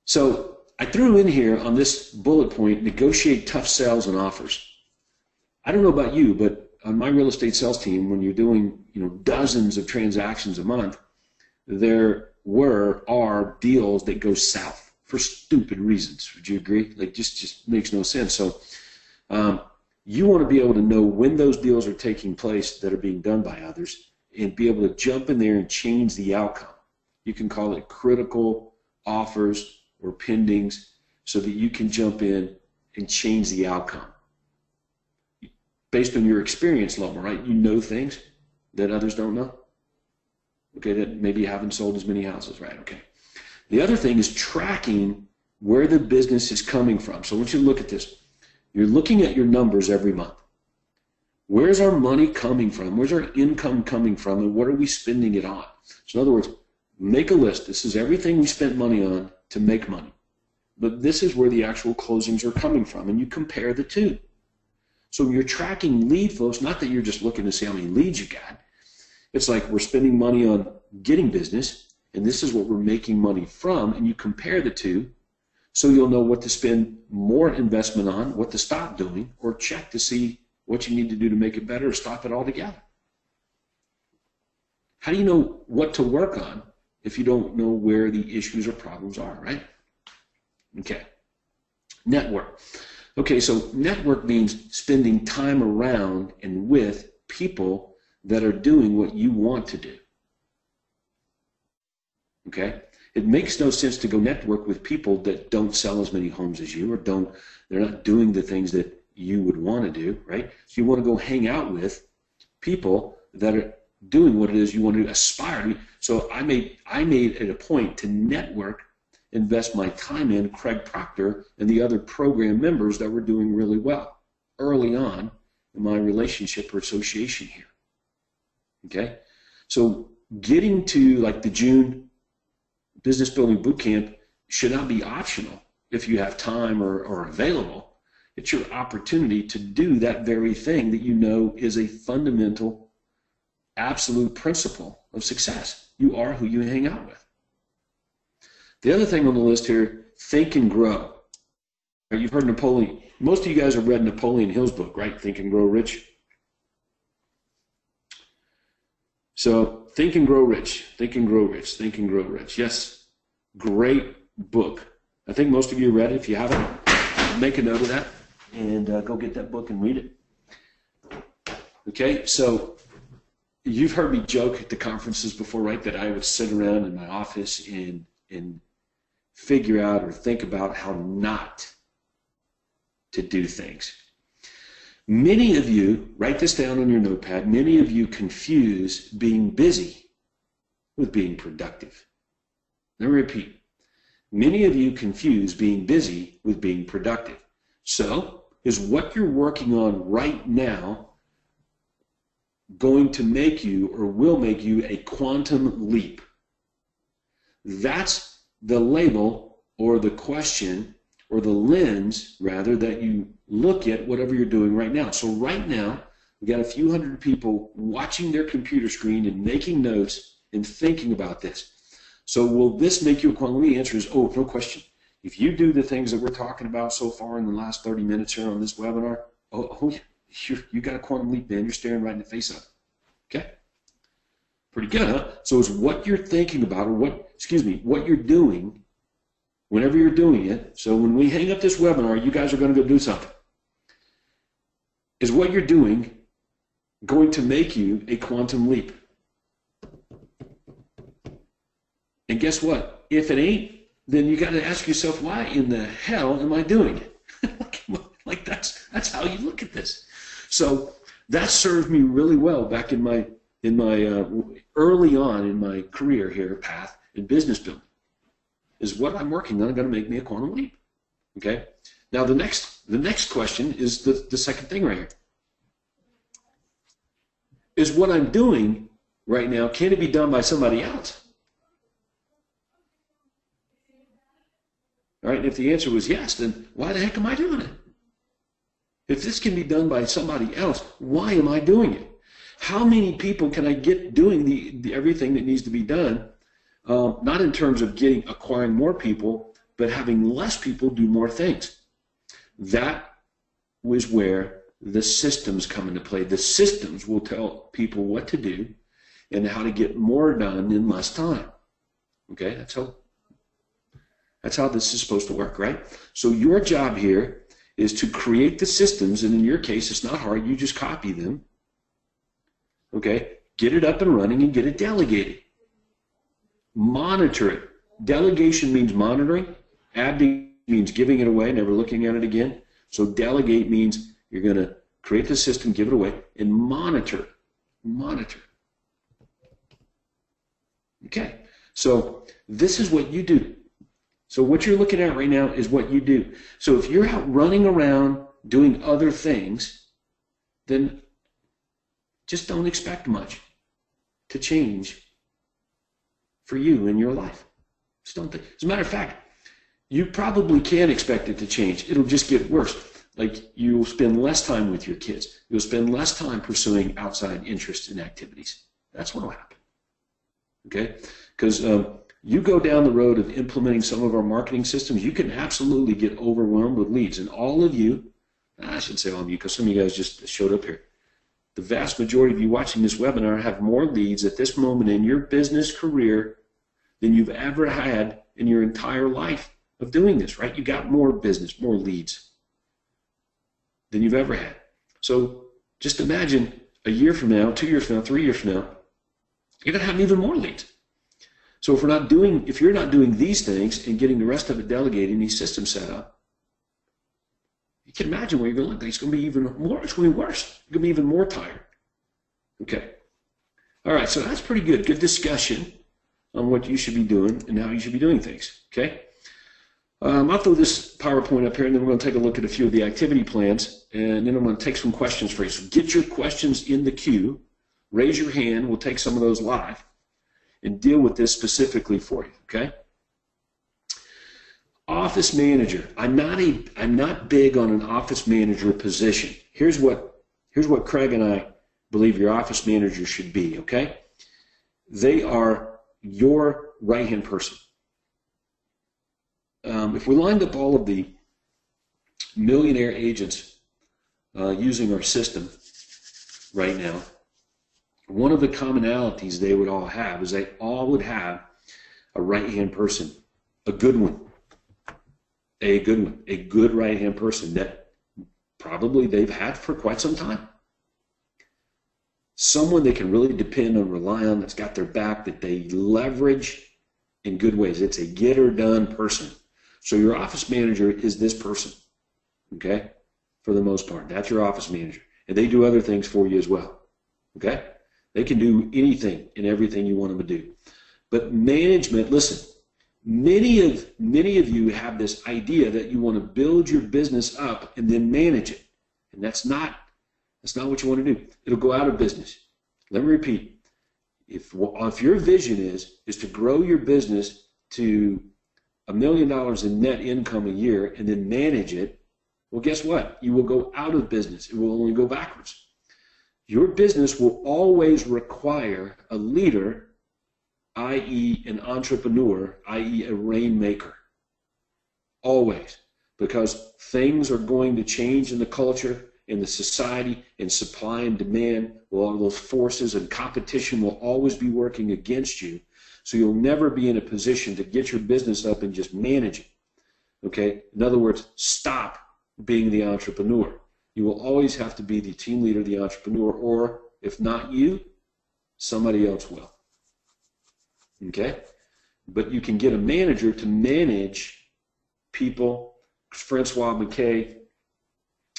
Speaker 3: So I threw in here on this bullet point, negotiate tough sales and offers. I don't know about you, but on my real estate sales team, when you're doing dozens of transactions a month, there are deals that go south for stupid reasons. Would you agree? Like just makes no sense. So you want to be able to know when those deals are taking place that are being done by others and be able to jump in there and change the outcome. You can call it critical offers or pendings so that you can jump in and change the outcome. Based on your experience level, right? You know things that others don't know. Okay, that maybe you haven't sold as many houses, right? Okay. The other thing is tracking where the business is coming from. So I want you to look at this. You're looking at your numbers every month. Where's our money coming from? Where's our income coming from? And what are we spending it on? So in other words, make a list. This is everything we spent money on to make money. But this is where the actual closings are coming from. And you compare the two. So you're tracking lead flows, not that you're just looking to see how many leads you got. It's like we're spending money on getting business, and this is what we're making money from, and you compare the two so you'll know what to spend more investment on, what to stop doing, or check to see what you need to do to make it better or stop it altogether. How do you know what to work on if you don't know where the issues or problems are, right? Okay. Network. Okay, so network means spending time around and with people that are doing what you want to do. Okay? It makes no sense to go network with people that don't sell as many homes as you or they're not doing the things that you would want to do, right? So you want to go hang out with people that are doing what it is you want to aspire to. So I made it a point to network, invest my time in Craig Proctor and the other program members that were doing really well early on in my relationship or association here. Okay? So getting to like the June Business Building Bootcamp should not be optional if you have time or available. It's your opportunity to do that very thing that you know is a fundamental, absolute principle of success. You are who you hang out with. The other thing on the list here, think and grow. You've heard Napoleon. Most of you guys have read Napoleon Hill's book, right? Think and Grow Rich. So Think and Grow Rich. Think and Grow Rich. Think and Grow Rich. Yes, great book. I think most of you read it. If you haven't, make a note of that and go get that book and read it. Okay, so you've heard me joke at the conferences before, right? That I would sit around in my office and figure out or think about how not to do things. Many of you, write this down on your notepad, many of you confuse being busy with being productive. Let me repeat. Many of you confuse being busy with being productive. So, is what you're working on right now going to make you or will make you a quantum leap? That's the label or the question or the lens, rather, that you look at whatever you're doing right now. So right now, we got a few hundred people watching their computer screen and making notes and thinking about this. So will this make you a quantum leap? The answer is, oh, no question. If you do the things that we're talking about so far in the last 30 minutes here on this webinar, you got a quantum leap, man. You're staring right in the face of it. Okay? Pretty good, huh? So it's what you're thinking about or what you're doing whenever you're doing it. So when we hang up this webinar, you guys are going to go do something. Is what you're doing going to make you a quantum leap? And guess what? If it ain't, then you got to ask yourself, why in the hell am I doing it? Like that's how you look at this. So that served me really well back in my early on in my career here path in business building. Is what I'm working on going to make me a quantum leap? Okay. Now the next question is the second thing right here. Is what I'm doing right now, can it be done by somebody else? All right, and if the answer was yes, then why the heck am I doing it? If this can be done by somebody else, why am I doing it? How many people can I get doing the everything that needs to be done? Not in terms of acquiring more people, but having less people do more things. That was where the systems come into play. The systems will tell people what to do and how to get more done in less time. Okay, that's how this is supposed to work, right? So your job here is to create the systems, and in your case, it's not hard. You just copy them. Okay, get it up and running and get it delegated. Monitor it. Delegation means monitoring. Abdi means giving it away, never looking at it again. So delegate means you're going to create the system, give it away, and monitor. Monitor. Okay, so this is what you do. So what you're looking at right now is what you do. So if you're out running around doing other things, then just don't expect much to change for you in your life. Just don't think. As a matter of fact, you probably can expect it to change. It'll just get worse. Like you'll spend less time with your kids. You'll spend less time pursuing outside interests and activities. That's what will happen. Okay? Because you go down the road of implementing some of our marketing systems, you can absolutely get overwhelmed with leads. And all of you, I shouldn't say all of you because some of you guys just showed up here. The vast majority of you watching this webinar have more leads at this moment in your business career than you've ever had in your entire life of doing this, right? You got more business, more leads than you've ever had. So just imagine a year from now, 2 years from now, 3 years from now, you're going to have even more leads. So if you're not doing these things and getting the rest of it delegated and these systems set up, you can imagine where you're going to look. It's going to be even more. It's going to be worse. You're going to be even more tired. Okay. All right. So that's pretty good. Good discussion on what you should be doing and how you should be doing things. Okay. I'll throw this PowerPoint up here, and then we're going to take a look at a few of the activity plans, and then I'm going to take some questions for you. So get your questions in the queue. Raise your hand. We'll take some of those live and deal with this specifically for you, okay? Office manager. I'm not big on an office manager position. Here's what Craig and I believe your office manager should be, okay? They are your right-hand person. If we lined up all of the millionaire agents using our system right now, one of the commonalities they would all have is they all would have a right-hand person, a good one, a good right-hand person that probably they've had for quite some time. Someone they can really depend on, rely on, that's got their back, that they leverage in good ways. It's a get-her-done person. So your office manager is this person, okay, for the most part. That's your office manager. And they do other things for you as well, okay? They can do anything and everything you want them to do. But management, listen, many of you have this idea that you want to build your business up and then manage it. And that's not what you want to do. It'll go out of business. Let me repeat. If your vision is to grow your business to $1 million in net income a year and then manage it, well, guess what? You will go out of business. It will only go backwards. Your business will always require a leader, i.e. an entrepreneur, i.e. a rainmaker. Always. Because things are going to change in the culture, in the society, in supply and demand. All those forces and competition will always be working against you. So you'll never be in a position to get your business up and just manage it. Okay? In other words, stop being the entrepreneur. You will always have to be the team leader, the entrepreneur, or if not you, somebody else will. Okay? but you can get a manager to manage people. Francois McKay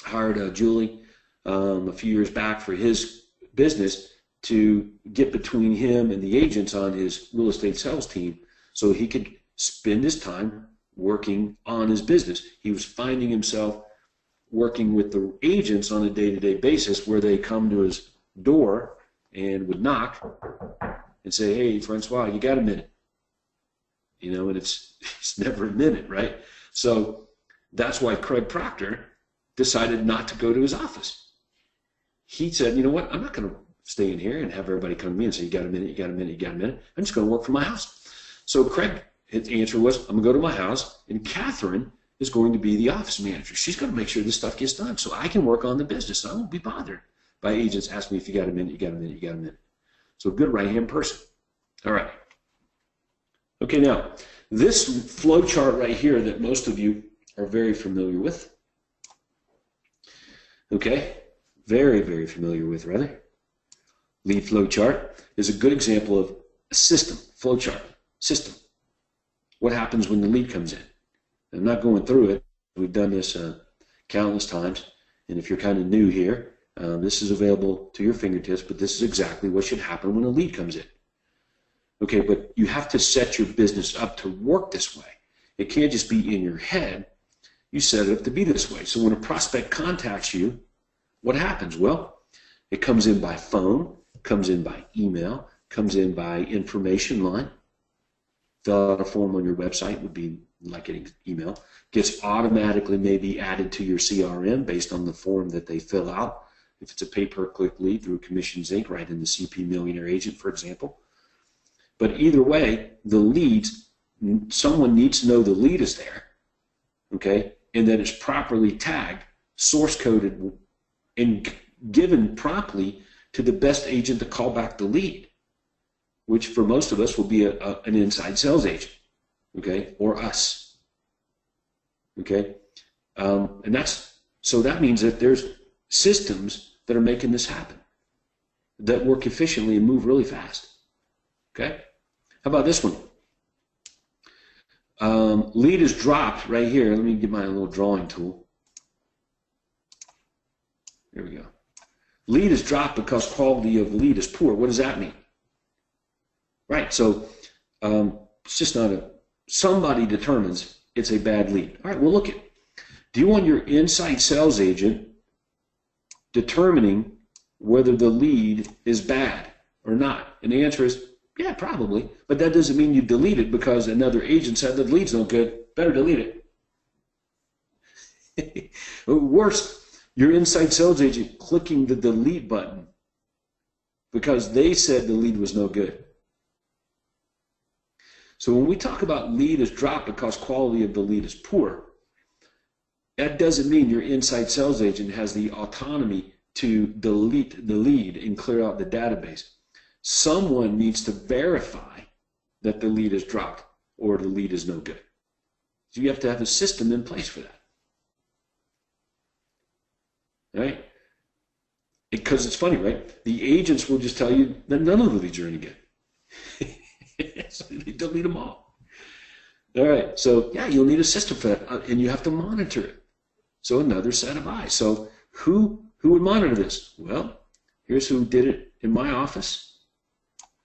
Speaker 3: hired Julie a few years back for his business to get between him and the agents on his real estate sales team so he could spend his time working on his business. He was finding himself working with the agents on a day-to-day basis where they come to his door and would knock and say, hey, Francois, you got a minute? You know, and it's never a minute, right? So that's why Craig Proctor decided not to go to his office. He said, you know what, I'm not going to stay in here and have everybody come to me and say, you got a minute, you got a minute, you got a minute. I'm just going to work from my house. So Craig, his answer was, I'm going to go to my house, and Catherine is going to be the office manager. She's going to make sure this stuff gets done so I can work on the business. I won't be bothered by agents asking me if you got a minute, you got a minute, you got a minute. So a good right-hand person. All right. Okay, now, this flow chart right here that most of you are very familiar with, okay, very, very familiar with, rather, lead flow chart is a good example of a system, flow chart, system. What happens when the lead comes in? I'm not going through it. We've done this countless times, and if you're kind of new here, this is available to your fingertips, but this is exactly what should happen when a lead comes in. Okay, but you have to set your business up to work this way. It can't just be in your head. You set it up to be this way. So when a prospect contacts you, what happens? Well, it comes in by phone, comes in by email, comes in by information line. Fill out a form on your website would be like an email. Gets automatically maybe added to your CRM based on the form that they fill out. If it's a pay-per-click lead through Commissions Inc., right in the CP Millionaire Agent, for example. But either way, the leads, someone needs to know the lead is there, okay, and that it's properly tagged, source-coded, and given promptly to the best agent to call back the lead, which for most of us will be an inside sales agent, okay, or us, okay, and so that means that there's systems that are making this happen, that work efficiently and move really fast, okay. How about this one? Lead is dropped right here. Let me get my little drawing tool. There we go. Lead is dropped because quality of lead is poor. What does that mean? Right, so it's just not somebody determines it's a bad lead. All right, well, look it. Do you want your inside sales agent determining whether the lead is bad or not? And the answer is, yeah, probably. But that doesn't mean you delete it because another agent said the lead's no good. Better delete it. Worse, your inside sales agent clicking the delete button because they said the lead was no good. So when we talk about lead is dropped because quality of the lead is poor, that doesn't mean your inside sales agent has the autonomy to delete the lead and clear out the database. Someone needs to verify that the lead is dropped or the lead is no good. So you have to have a system in place for that. Right? Because it's funny, right? The agents will just tell you that none of the leads are any good. So they delete them all. All right, so yeah, you'll need a system for that, and you have to monitor it. So another set of eyes. So who would monitor this? Well, here's who did it in my office.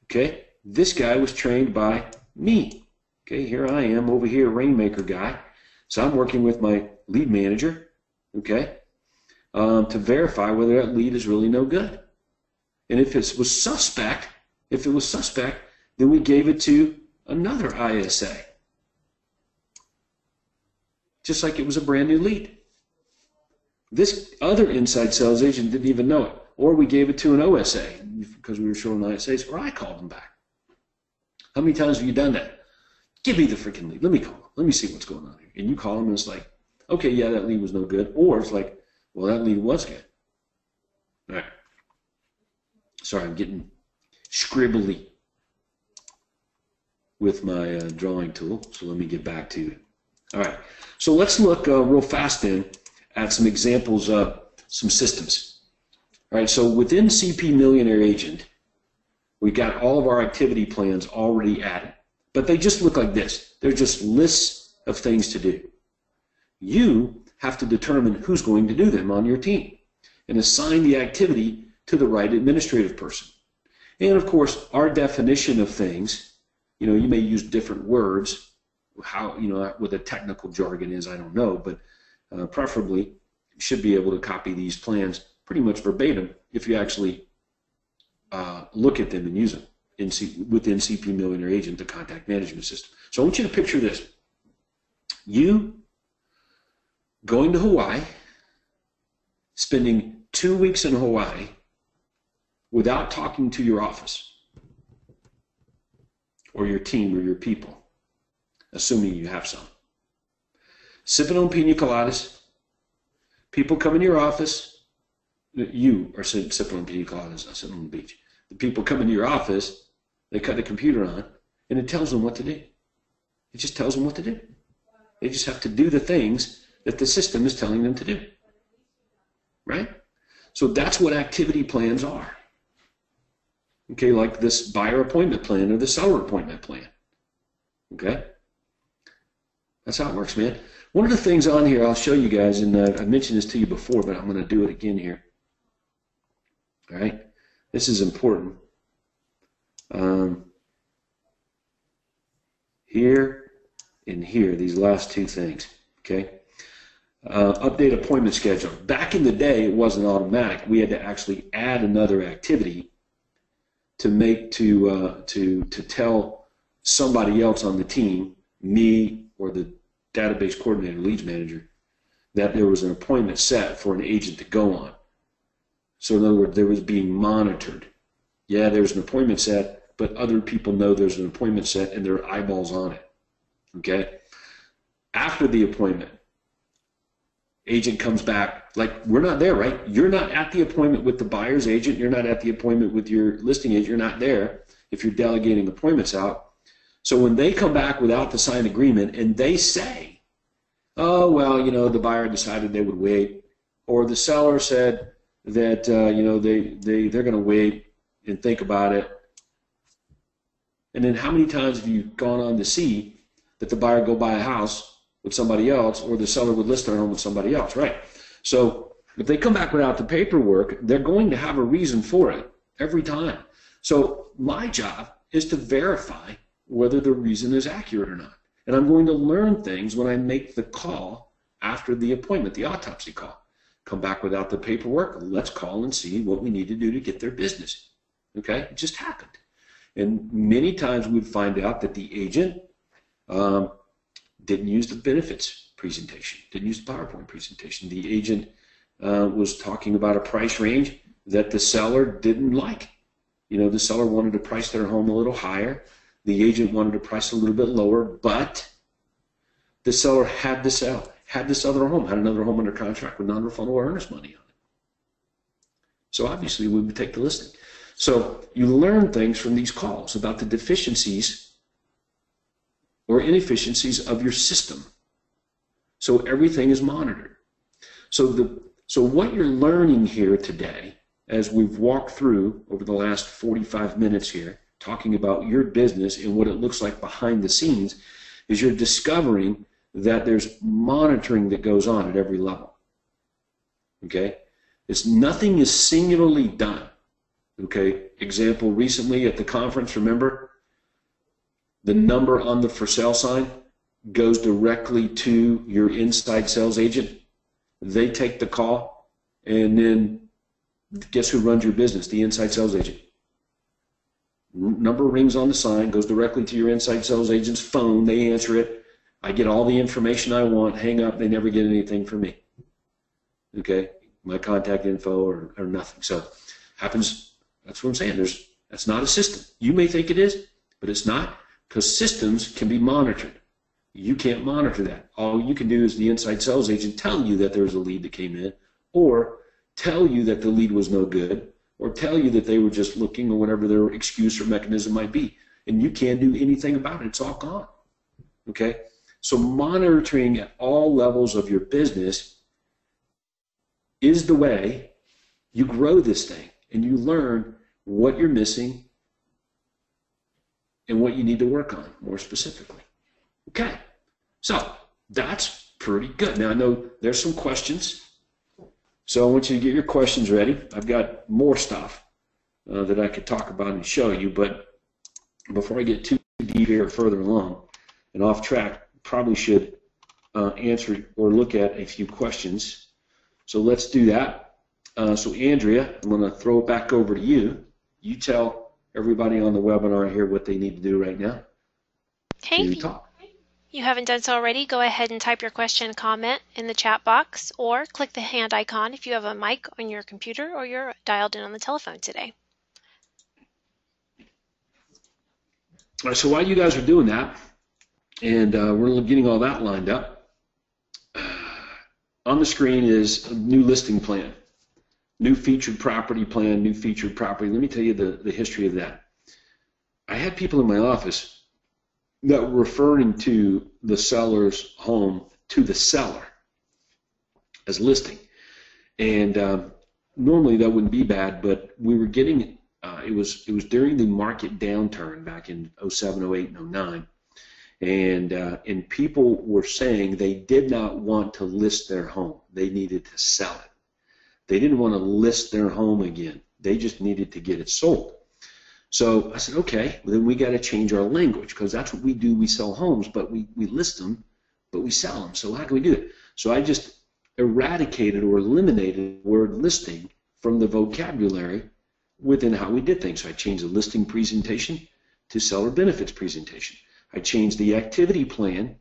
Speaker 3: Okay, this guy was trained by me. Okay, here I am over here, Rainmaker guy. So I'm working with my lead manager, okay, to verify whether that lead is really no good. And if it was suspect, then we gave it to another ISA. Just like it was a brand new lead. This other inside sales agent didn't even know it. Or we gave it to an OSA because we were showing ISAs, or I called them back. How many times have you done that? Give me the freaking lead. Let me call them. Let me see what's going on here. And you call them and it's like, okay, yeah, that lead was no good. Or it's like, well, that lead was good. All right. Sorry, I'm getting scribbly with my drawing tool. So let me get back to it. All right. So let's look real fast then at some examples of some systems. All right, so within CP Millionaire Agent, we've got all of our activity plans already added. but they just look like this. They're just lists of things to do. You have to determine who's going to do them on your team and assign the activity to the right administrative person. And of course, our definition of things, you may use different words. How, what the technical jargon is, I don't know, but preferably you should be able to copy these plans pretty much verbatim if you actually look at them and use them within CP Millionaire Agent, the contact management system. So I want you to picture this. You going to Hawaii, spending 2 weeks in Hawaii without talking to your office or your team or your people, assuming you have some. Sipping on pina coladas, people come into your office, you are sipping on pina coladas, not sitting on the beach. The people come into your office, they cut the computer on, and it tells them what to do. It just tells them what to do. They just have to do the things that the system is telling them to do. Right? So that's what activity plans are. Okay, like this buyer appointment plan or the seller appointment plan. Okay? That's how it works, man. One of the things on here I'll show you guys, and I mentioned this to you before, but I'm going to do it again here. All right? This is important. Here and here, these last two things. Okay? Update appointment schedule. Back in the day, it wasn't automatic. We had to actually add another activity to tell somebody else on the team, me or the database coordinator, leads manager, that there was an appointment set for an agent to go on. So in other words, there was being monitored. Yeah, there's an appointment set, but other people know there's an appointment set and there are eyeballs on it. Okay? After the appointment, agent comes back, like, we're not there, right? You're not at the appointment with the buyer's agent. You're not at the appointment with your listing agent. You're not there if you're delegating appointments out. So when they come back without the signed agreement and they say, oh, well, the buyer decided they would wait, or the seller said that, they're going to wait and think about it. And then how many times have you gone on to see that the buyer go buy a house with somebody else, or the seller would list their home with somebody else, right? So if they come back without the paperwork, they're going to have a reason for it every time. So my job is to verify whether the reason is accurate or not. And I'm going to learn things when I make the call after the appointment, the autopsy call. Come back without the paperwork, let's call and see what we need to do to get their business. Okay? It just happened. And many times we'd find out that the agent didn't use the benefits presentation, didn't use the PowerPoint presentation. The agent was talking about a price range that the seller didn't like. The seller wanted to price their home a little higher. The agent wanted to price a little bit lower, but the seller had to sell, had this other home, had another home under contract with non-refundable earnest money on it. So obviously we would take the listing. So you learn things from these calls about the deficiencies or inefficiencies of your system. So everything is monitored. So what you're learning here today, as we've walked through over the last 45 minutes here, talking about your business and what it looks like behind the scenes, is you're discovering that there's monitoring that goes on at every level. Okay? Nothing is singularly done. Okay? Example, recently at the conference, remember, the number on the for sale sign goes directly to your inside sales agent. They take the call, and then guess who runs your business? The inside sales agent. Number rings on the sign, goes directly to your inside sales agent's phone. They answer it. I get all the information I want, hang up, they never get anything from me. Okay? My contact info or nothing. So happens, that's what I'm saying. That's not a system. You may think it is, but it's not, because systems can be monitored. You can't monitor that. All you can do is the inside sales agent tell you that there was a lead that came in, or tell you that the lead was no good, or tell you that they were just looking, or whatever their excuse or mechanism might be. And you can't do anything about it. It's all gone. Okay? So monitoring at all levels of your business is the way you grow this thing, and you learn what you're missing and what you need to work on more specifically. Okay, so that's pretty good. Now I know there's some questions, so I want you to get your questions ready. I've got more stuff that I could talk about and show you, but before I get too deep here or further along and off track, probably should answer or look at a few questions. So let's do that. So Andrea, I'm going to throw it back over to you. You tell everybody on the webinar here what they need to do right now.
Speaker 2: Okay, if you haven't done so already, go ahead and type your question comment in the chat box or click the hand icon if you have a mic on your computer or you're dialed in on the telephone today.
Speaker 3: All right, so while you guys are doing that, and we're getting all that lined up, on the screen is a new listing plan, new featured property plan, new featured property. Let me tell you the history of that. I had people in my office that were referring to the seller's home to the seller as listing. And normally that wouldn't be bad, but we were getting it was during the market downturn back in 07, 08, and 09, and people were saying they did not want to list their home. They needed to sell it. They didn't want to list their home again. They just needed to get it sold. So I said, okay, well then we got to change our language, because that's what we do. We sell homes, but we list them, but we sell them. So how can we do it? So I just eradicated or eliminated the word listing from the vocabulary within how we did things. So I changed the listing presentation to seller benefits presentation. I changed the activity plan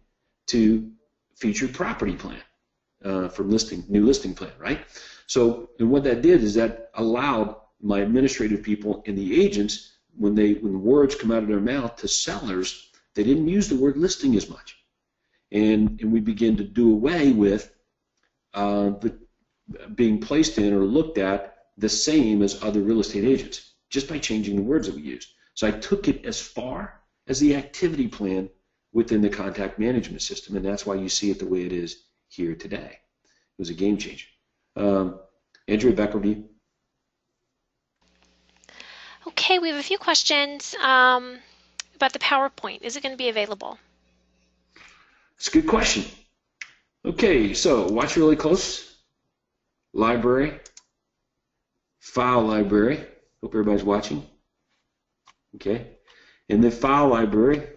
Speaker 3: to featured property plan from new listing plan, right? So, and what that did is that allowed my administrative people and the agents, when words come out of their mouth to sellers, they didn't use the word listing as much. And we began to do away with being placed in or looked at the same as other real estate agents, just by changing the words that we used. So I took it as far as the activity plan within the contact management system, and that's why you see it the way it is here today. It was a game changer. Andrea, back over to you.
Speaker 2: Okay, we have a few questions about the PowerPoint. Is it going to be available?
Speaker 3: It's a good question. Okay, so watch really close. Library, file library. Hope everybody's watching. Okay, in the file library,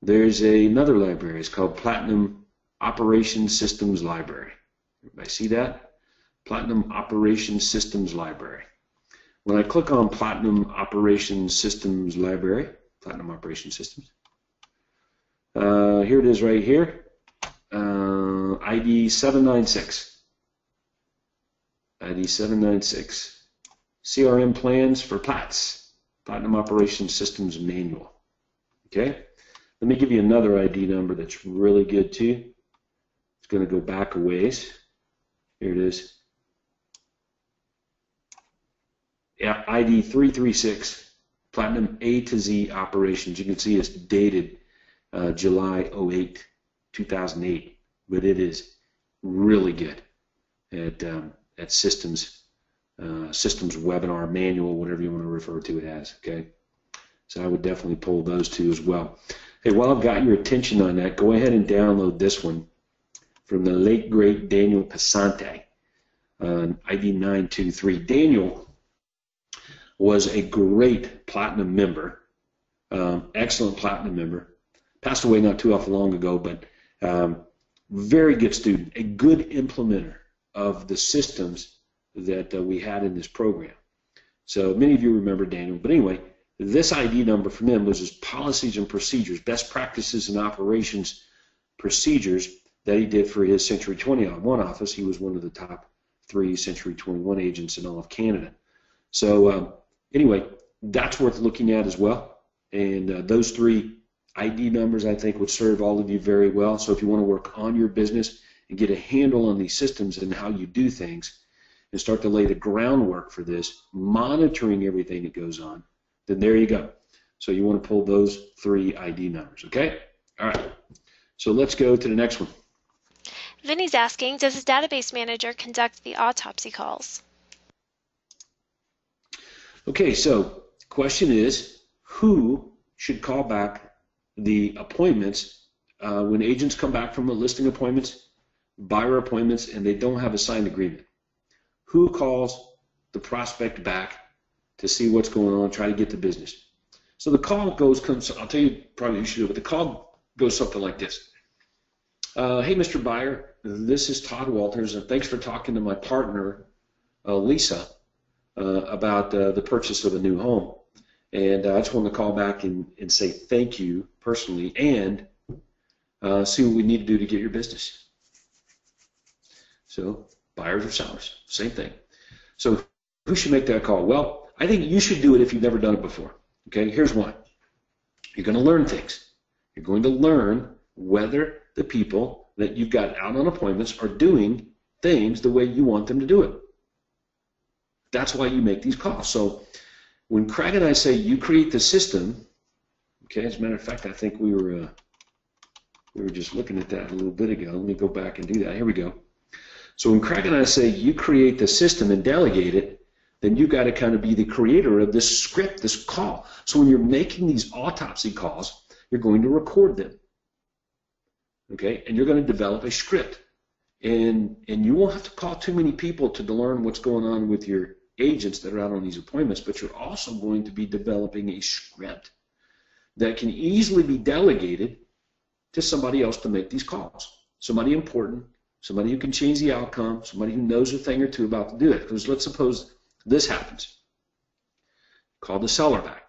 Speaker 3: there's another library. It's called Platinum Operations Systems Library. Everybody see that? Platinum Operations Systems Library. When I click on Platinum Operations Systems Library, Platinum Operations Systems, here it is right here, ID 796. ID 796. CRM plans for PLATS, Platinum Operations Systems Manual. Okay? Let me give you another ID number that's really good too. It's going to go back a ways. Here it is. Yeah, ID 336, Platinum A to Z Operations. You can see it's dated July 08, 2008, but it is really good at systems webinar manual, whatever you want to refer to it as. Okay, so I would definitely pull those two as well. Hey, while I've got your attention on that, go ahead and download this one from the late great Daniel Passante, ID 923. Daniel was a great platinum member, excellent platinum member. Passed away not too awful long ago, but very good student, a good implementer of the systems that we had in this program. So many of you remember Daniel, but anyway, this ID number from him was his policies and procedures, best practices and operations procedures that he did for his Century 21 office. He was one of the top 3 Century 21 agents in all of Canada. So anyway, that's worth looking at as well. And those 3 ID numbers, I think, would serve all of you very well. So if you want to work on your business and get a handle on these systems and how you do things and start to lay the groundwork for this, monitoring everything that goes on, then there you go. So you want to pull those 3 ID numbers, okay? All right. So let's go to the next one.
Speaker 2: Vinny's asking, does his database manager conduct the autopsy calls?
Speaker 3: Okay, so question is, who should call back the appointments when agents come back from a listing appointments, buyer appointments, and they don't have a signed agreement. Who calls the prospect back to see what's going on, try to get the business? So the call comes, I'll tell you probably who you should do it, but the call goes something like this. Hey, Mr. Buyer, this is Todd Walters, and thanks for talking to my partner, Lisa, about the purchase of a new home. And I just wanted to call back and say thank you personally and see what we need to do to get your business. So buyers or sellers, same thing. So who should make that call? Well, I think you should do it if you've never done it before. Okay, here's why. You're going to learn things. You're going to learn whether the people that you've got out on appointments are doing things the way you want them to do it. That's why you make these calls. So when Craig and I say you create the system, okay, as a matter of fact, I think we were just looking at that a little bit ago. Let me go back and do that. Here we go. So when Craig and I say you create the system and delegate it, then you've got to kind of be the creator of this script, this call. So when you're making these autopsy calls, you're going to record them. Okay, and you're going to develop a script. And you won't have to call too many people to learn what's going on with your agents that are out on these appointments, but you're also going to be developing a script that can easily be delegated to somebody else to make these calls. Somebody important, somebody who can change the outcome, somebody who knows a thing or two about to do it. Because let's suppose this happens. Call the seller back,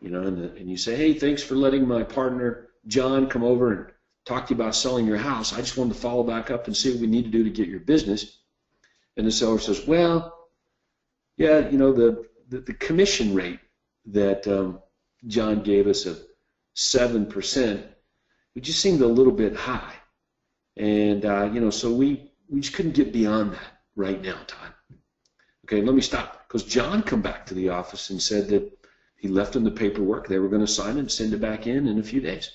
Speaker 3: you know, and you say, hey, thanks for letting my partner John come over and talk to you about selling your house. I just wanted to follow back up and see what we need to do to get your business. And the seller says, well, yeah, you know, the commission rate that John gave us of 7%, it just seemed a little bit high. And, you know, so we just couldn't get beyond that right now, Todd. Okay, let me stop. Because John come back to the office and said that he left them the paperwork. They were going to sign it and send it back in a few days.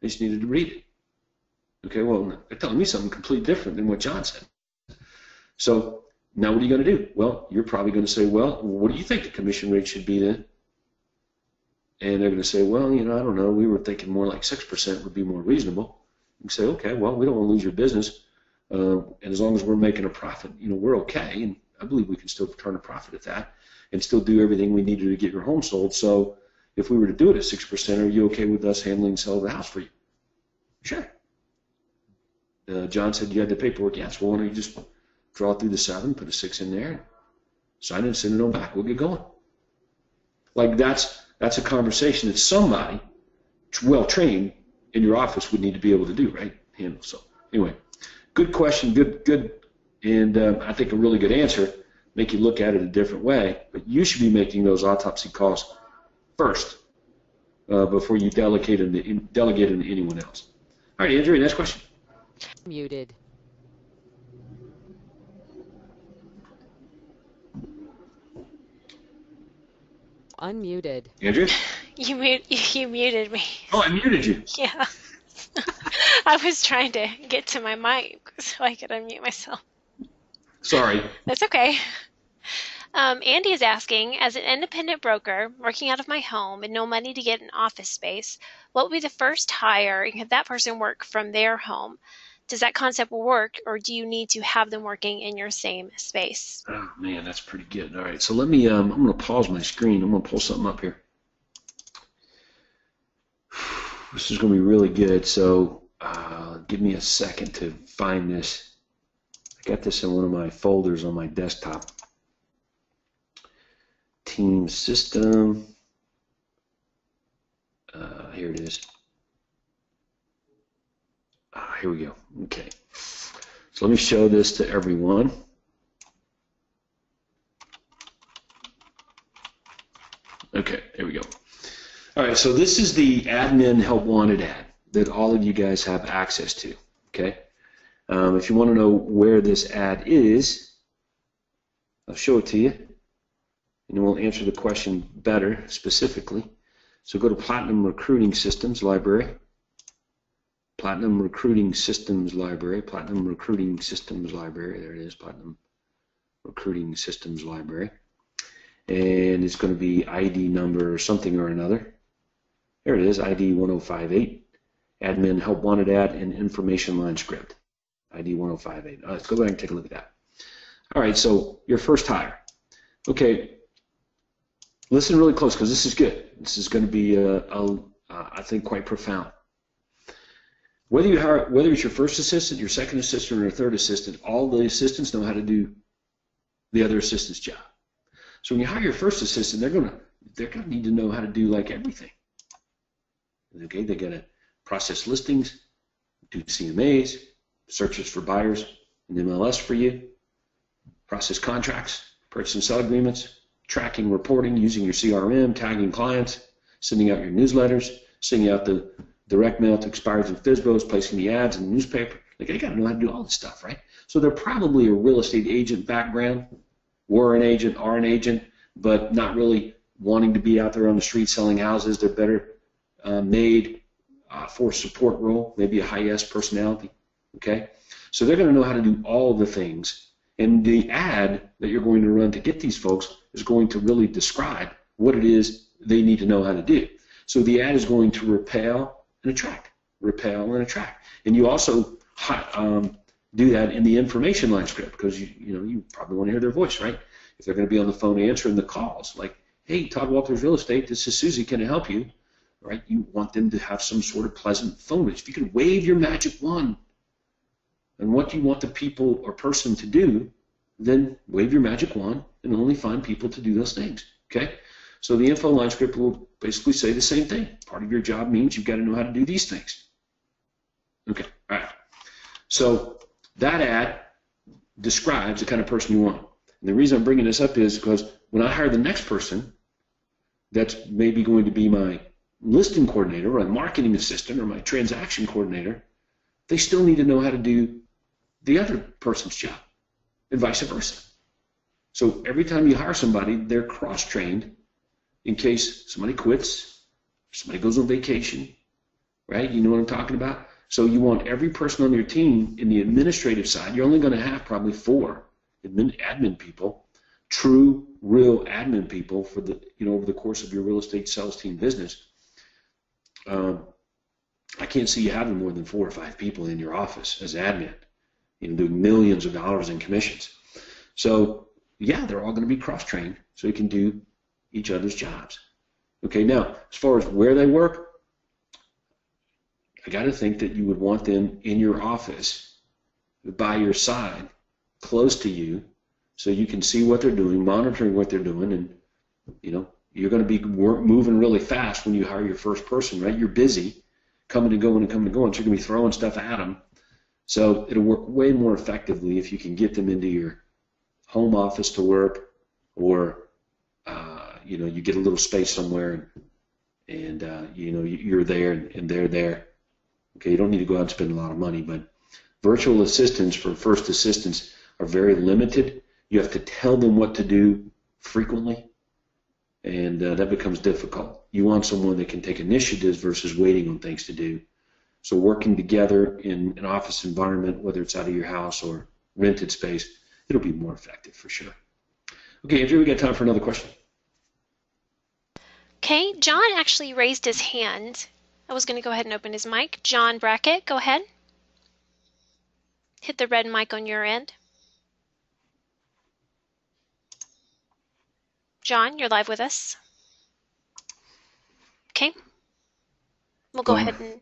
Speaker 3: They just needed to read it. Okay, well, they're telling me something completely different than what John said. So now what are you going to do? Well, you're probably going to say, well, what do you think the commission rate should be then? And they're going to say, well, you know, I don't know. We were thinking more like 6% would be more reasonable. You can say, okay, well, we don't want to lose your business. And as long as we're making a profit, you know, we're okay. And I believe we can still turn a profit at that and still do everything we need to get your home sold. So if we were to do it at 6%, are you okay with us handling and selling the house for you? Sure. John said you had the paperwork. Yes. Well, why don't you just draw through the 7, put a 6 in there, sign it and send it on back. We'll get going. Like that's a conversation that somebody well-trained in your office would need to be able to do, right? Handle. So anyway, good question, good, and I think a really good answer. Make you look at it a different way, but you should be making those autopsy calls first before you delegate them to anyone else. All right, Andrew, next question.
Speaker 1: Muted. Unmuted.
Speaker 3: Andrew?
Speaker 2: You muted me.
Speaker 3: Oh, I muted you.
Speaker 2: Yeah. I was trying to get to my mic so I could unmute myself.
Speaker 3: Sorry.
Speaker 2: That's okay. Andy is asking, as an independent broker working out of my home and no money to get an office space, what would be the first hire and could that person work from their home? Does that concept work, or do you need to have them working in your same space?
Speaker 3: Oh, man, that's pretty good. All right, so let me, I'm going to pause my screen. I'm going to pull something up here. This is going to be really good, so give me a second to find this. I got this in one of my folders on my desktop. Team system. Here it is. Here we go. Okay. So let me show this to everyone. Okay, there we go. All right, so this is the admin help wanted ad that all of you guys have access to. Okay. If you want to know where this ad is, I'll show it to you, and then we'll answer the question better specifically. So go to Platinum Recruiting Systems Library. Platinum Recruiting Systems Library. Platinum Recruiting Systems Library. There it is. Platinum Recruiting Systems Library. And it's going to be ID number or something or another. There it is, ID 1058, admin help wanted ad and information line script, ID 1058. Let's go back and take a look at that. All right, so your first hire. Okay, listen really close because this is good. This is going to be, I think, quite profound. Whether it's your first assistant, your second assistant, or your third assistant, all the assistants know how to do the other assistant's job. So when you hire your first assistant, they're gonna need to know how to do like everything. Okay, they gotta process listings, do CMAs, searches for buyers in MLS for you, process contracts, purchase and sell agreements, tracking, reporting, using your CRM, tagging clients, sending out your newsletters, sending out the direct mail to expireds and FSBOs, placing the ads in the newspaper. Like, they gotta know how to do all this stuff, right? So they're probably a real estate agent background, were an agent, are an agent, but not really wanting to be out there on the street selling houses. They're better made for a support role, maybe a high S personality, okay? So they're going to know how to do all the things, and the ad that you're going to run to get these folks is going to really describe what it is they need to know how to do. So the ad is going to repel and attract, and you also do that in the information line script because you probably want to hear their voice, right? If they're going to be on the phone answering the calls, like, hey, Todd Walters Real Estate, this is Susie, can I help you? Right? You want them to have some sort of pleasant phone voice. If you can wave your magic wand and what you want the people or person to do, then wave your magic wand and only find people to do those things, okay? So the info line script will basically say the same thing. Part of your job means you've got to know how to do these things. Okay, all right. So that ad describes the kind of person you want. And the reason I'm bringing this up is because when I hire the next person, that's maybe going to be my listing coordinator or my marketing assistant or my transaction coordinator, they still need to know how to do the other person's job and vice versa. So every time you hire somebody, they're cross-trained in case somebody quits, somebody goes on vacation, right? You know what I'm talking about? So you want every person on your team in the administrative side. You're only going to have probably 4 admin people, true, real admin people for the over the course of your real estate sales team business. I can't see you having more than 4 or 5 people in your office as admin, doing millions of dollars in commissions. So yeah, they're all going to be cross-trained so you can do each other's jobs. Okay, now as far as where they work, I got to think that you would want them in your office, by your side, close to you, so you can see what they're doing, monitoring what they're doing, and you're going to be moving really fast when you hire your first person, right? You're busy, coming and going and coming and going, so you're going to be throwing stuff at them. So it'll work way more effectively if you can get them into your home office to work, or you get a little space somewhere, and you're there and they're there. Okay, you don't need to go out and spend a lot of money, but virtual assistants for first assistants are very limited. You have to tell them what to do frequently, and that becomes difficult. You want someone that can take initiatives versus waiting on things to do. So working together in an office environment, whether it's out of your house or rented space, it'll be more effective for sure. Okay, Andrew, we got time for another question.
Speaker 2: Okay, John actually raised his hand. I was going to go ahead and open his mic. John Brackett, go ahead. Hit the red mic on your end. John, you're live with us. Okay. We'll go ahead and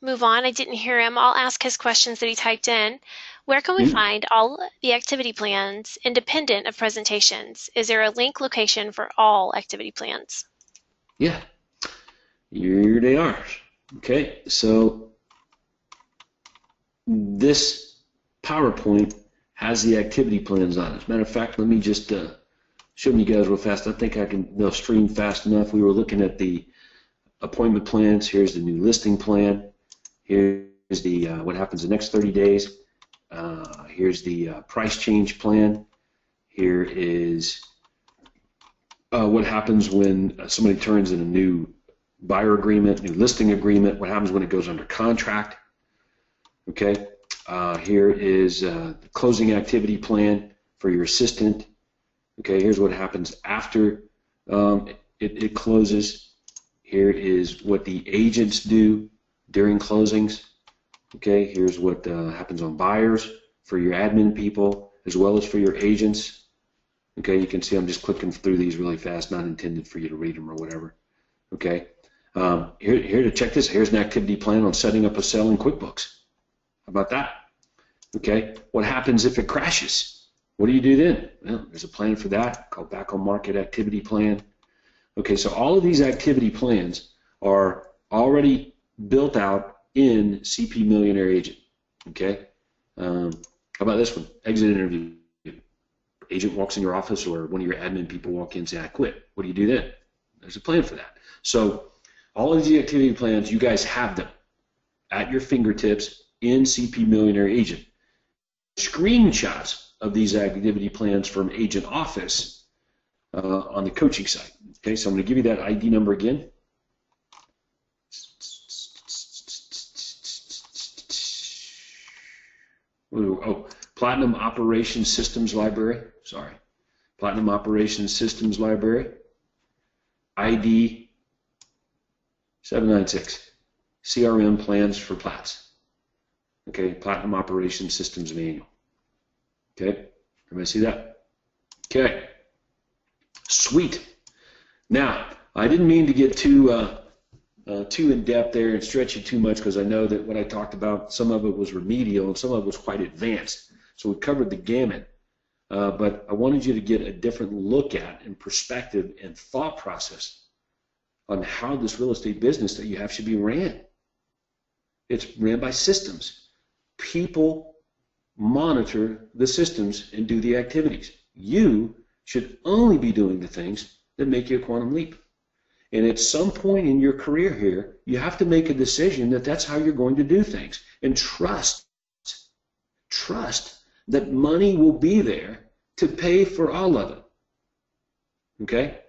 Speaker 2: move on. I didn't hear him. I'll ask his questions that he typed in. Where can we find all the activity plans independent of presentations? Is there a link location for all activity plans?
Speaker 3: Yeah, here they are. Okay, so this PowerPoint has the activity plans on it. As a matter of fact, let me just show you guys real fast. I think they'll stream fast enough. We were looking at the appointment plans. Here's the new listing plan. Here's the what happens the next 30 days. Here's the price change plan. Here is what happens when somebody turns in a new buyer agreement, new listing agreement, what happens when it goes under contract. Okay, here is the closing activity plan for your assistant. Okay, here's what happens after it closes. Here is what the agents do during closings. Okay, here's what happens on buyers for your admin people as well as for your agents. Okay, you can see I'm just clicking through these really fast, not intended for you to read them or whatever. Okay, here to check this. Here's an activity plan on setting up a sale in QuickBooks. How about that? Okay, what happens if it crashes? What do you do then? Well, there's a plan for that called back on market activity plan. Okay, so all of these activity plans are already built out in CP Millionaire Agent. Okay, how about this one? Exit interview. Agent walks in your office or one of your admin people walk in and say, I quit. What do you do then? There's a plan for that. So all of these activity plans, you guys have them at your fingertips in CP Millionaire Agent. Screenshots of these activity plans from Agent Office on the coaching site. Okay, so I'm going to give you that ID number again. Oh, Platinum Operations Systems Library. Sorry. Platinum Operations Systems Library. ID 796. CRM Plans for Plats. Okay, Platinum Operations Systems Manual. Okay, everybody see that? Okay, sweet. Now, I didn't mean to get too in depth there and stretch you too much because I know that what I talked about, some of it was remedial and some of it was quite advanced. So we covered the gamut. But I wanted you to get a different look at and perspective and thought process on how this real estate business that you have should be ran. It's ran by systems. People monitor the systems and do the activities. You should only be doing the things that make you a quantum leap. And at some point in your career here, you have to make a decision that that's how you're going to do things. And trust that money will be there to pay for all of it. Okay?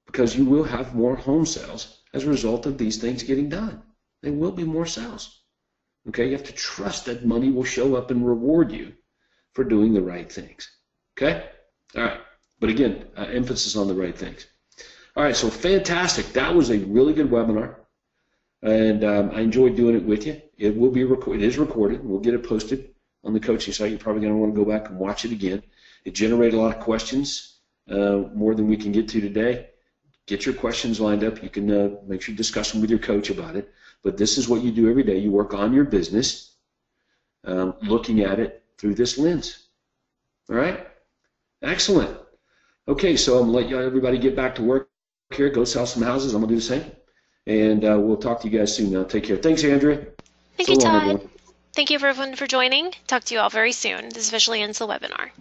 Speaker 3: Because you will have more home sales as a result of these things getting done. There will be more sales. Okay? You have to trust that money will show up and reward you for doing the right things. Okay? All right. But again, emphasis on the right things. All right, so fantastic. That was a really good webinar, and I enjoyed doing it with you. It will be recorded. It is recorded. We'll get it posted on the coaching site. You're probably going to want to go back and watch it again. It generated a lot of questions, more than we can get to today. Get your questions lined up. You can make sure you discuss them with your coach about it. But this is what you do every day. You work on your business, looking at it through this lens. All right? Excellent. Okay, so I'm going to let everybody get back to work here. Go sell some houses. I'm going to do the same. And we'll talk to you guys soon now. Take care. Thanks, Andrea.
Speaker 2: Thank you, Todd. Thank you, everyone, for joining. Talk to you all very soon. This officially ends the webinar.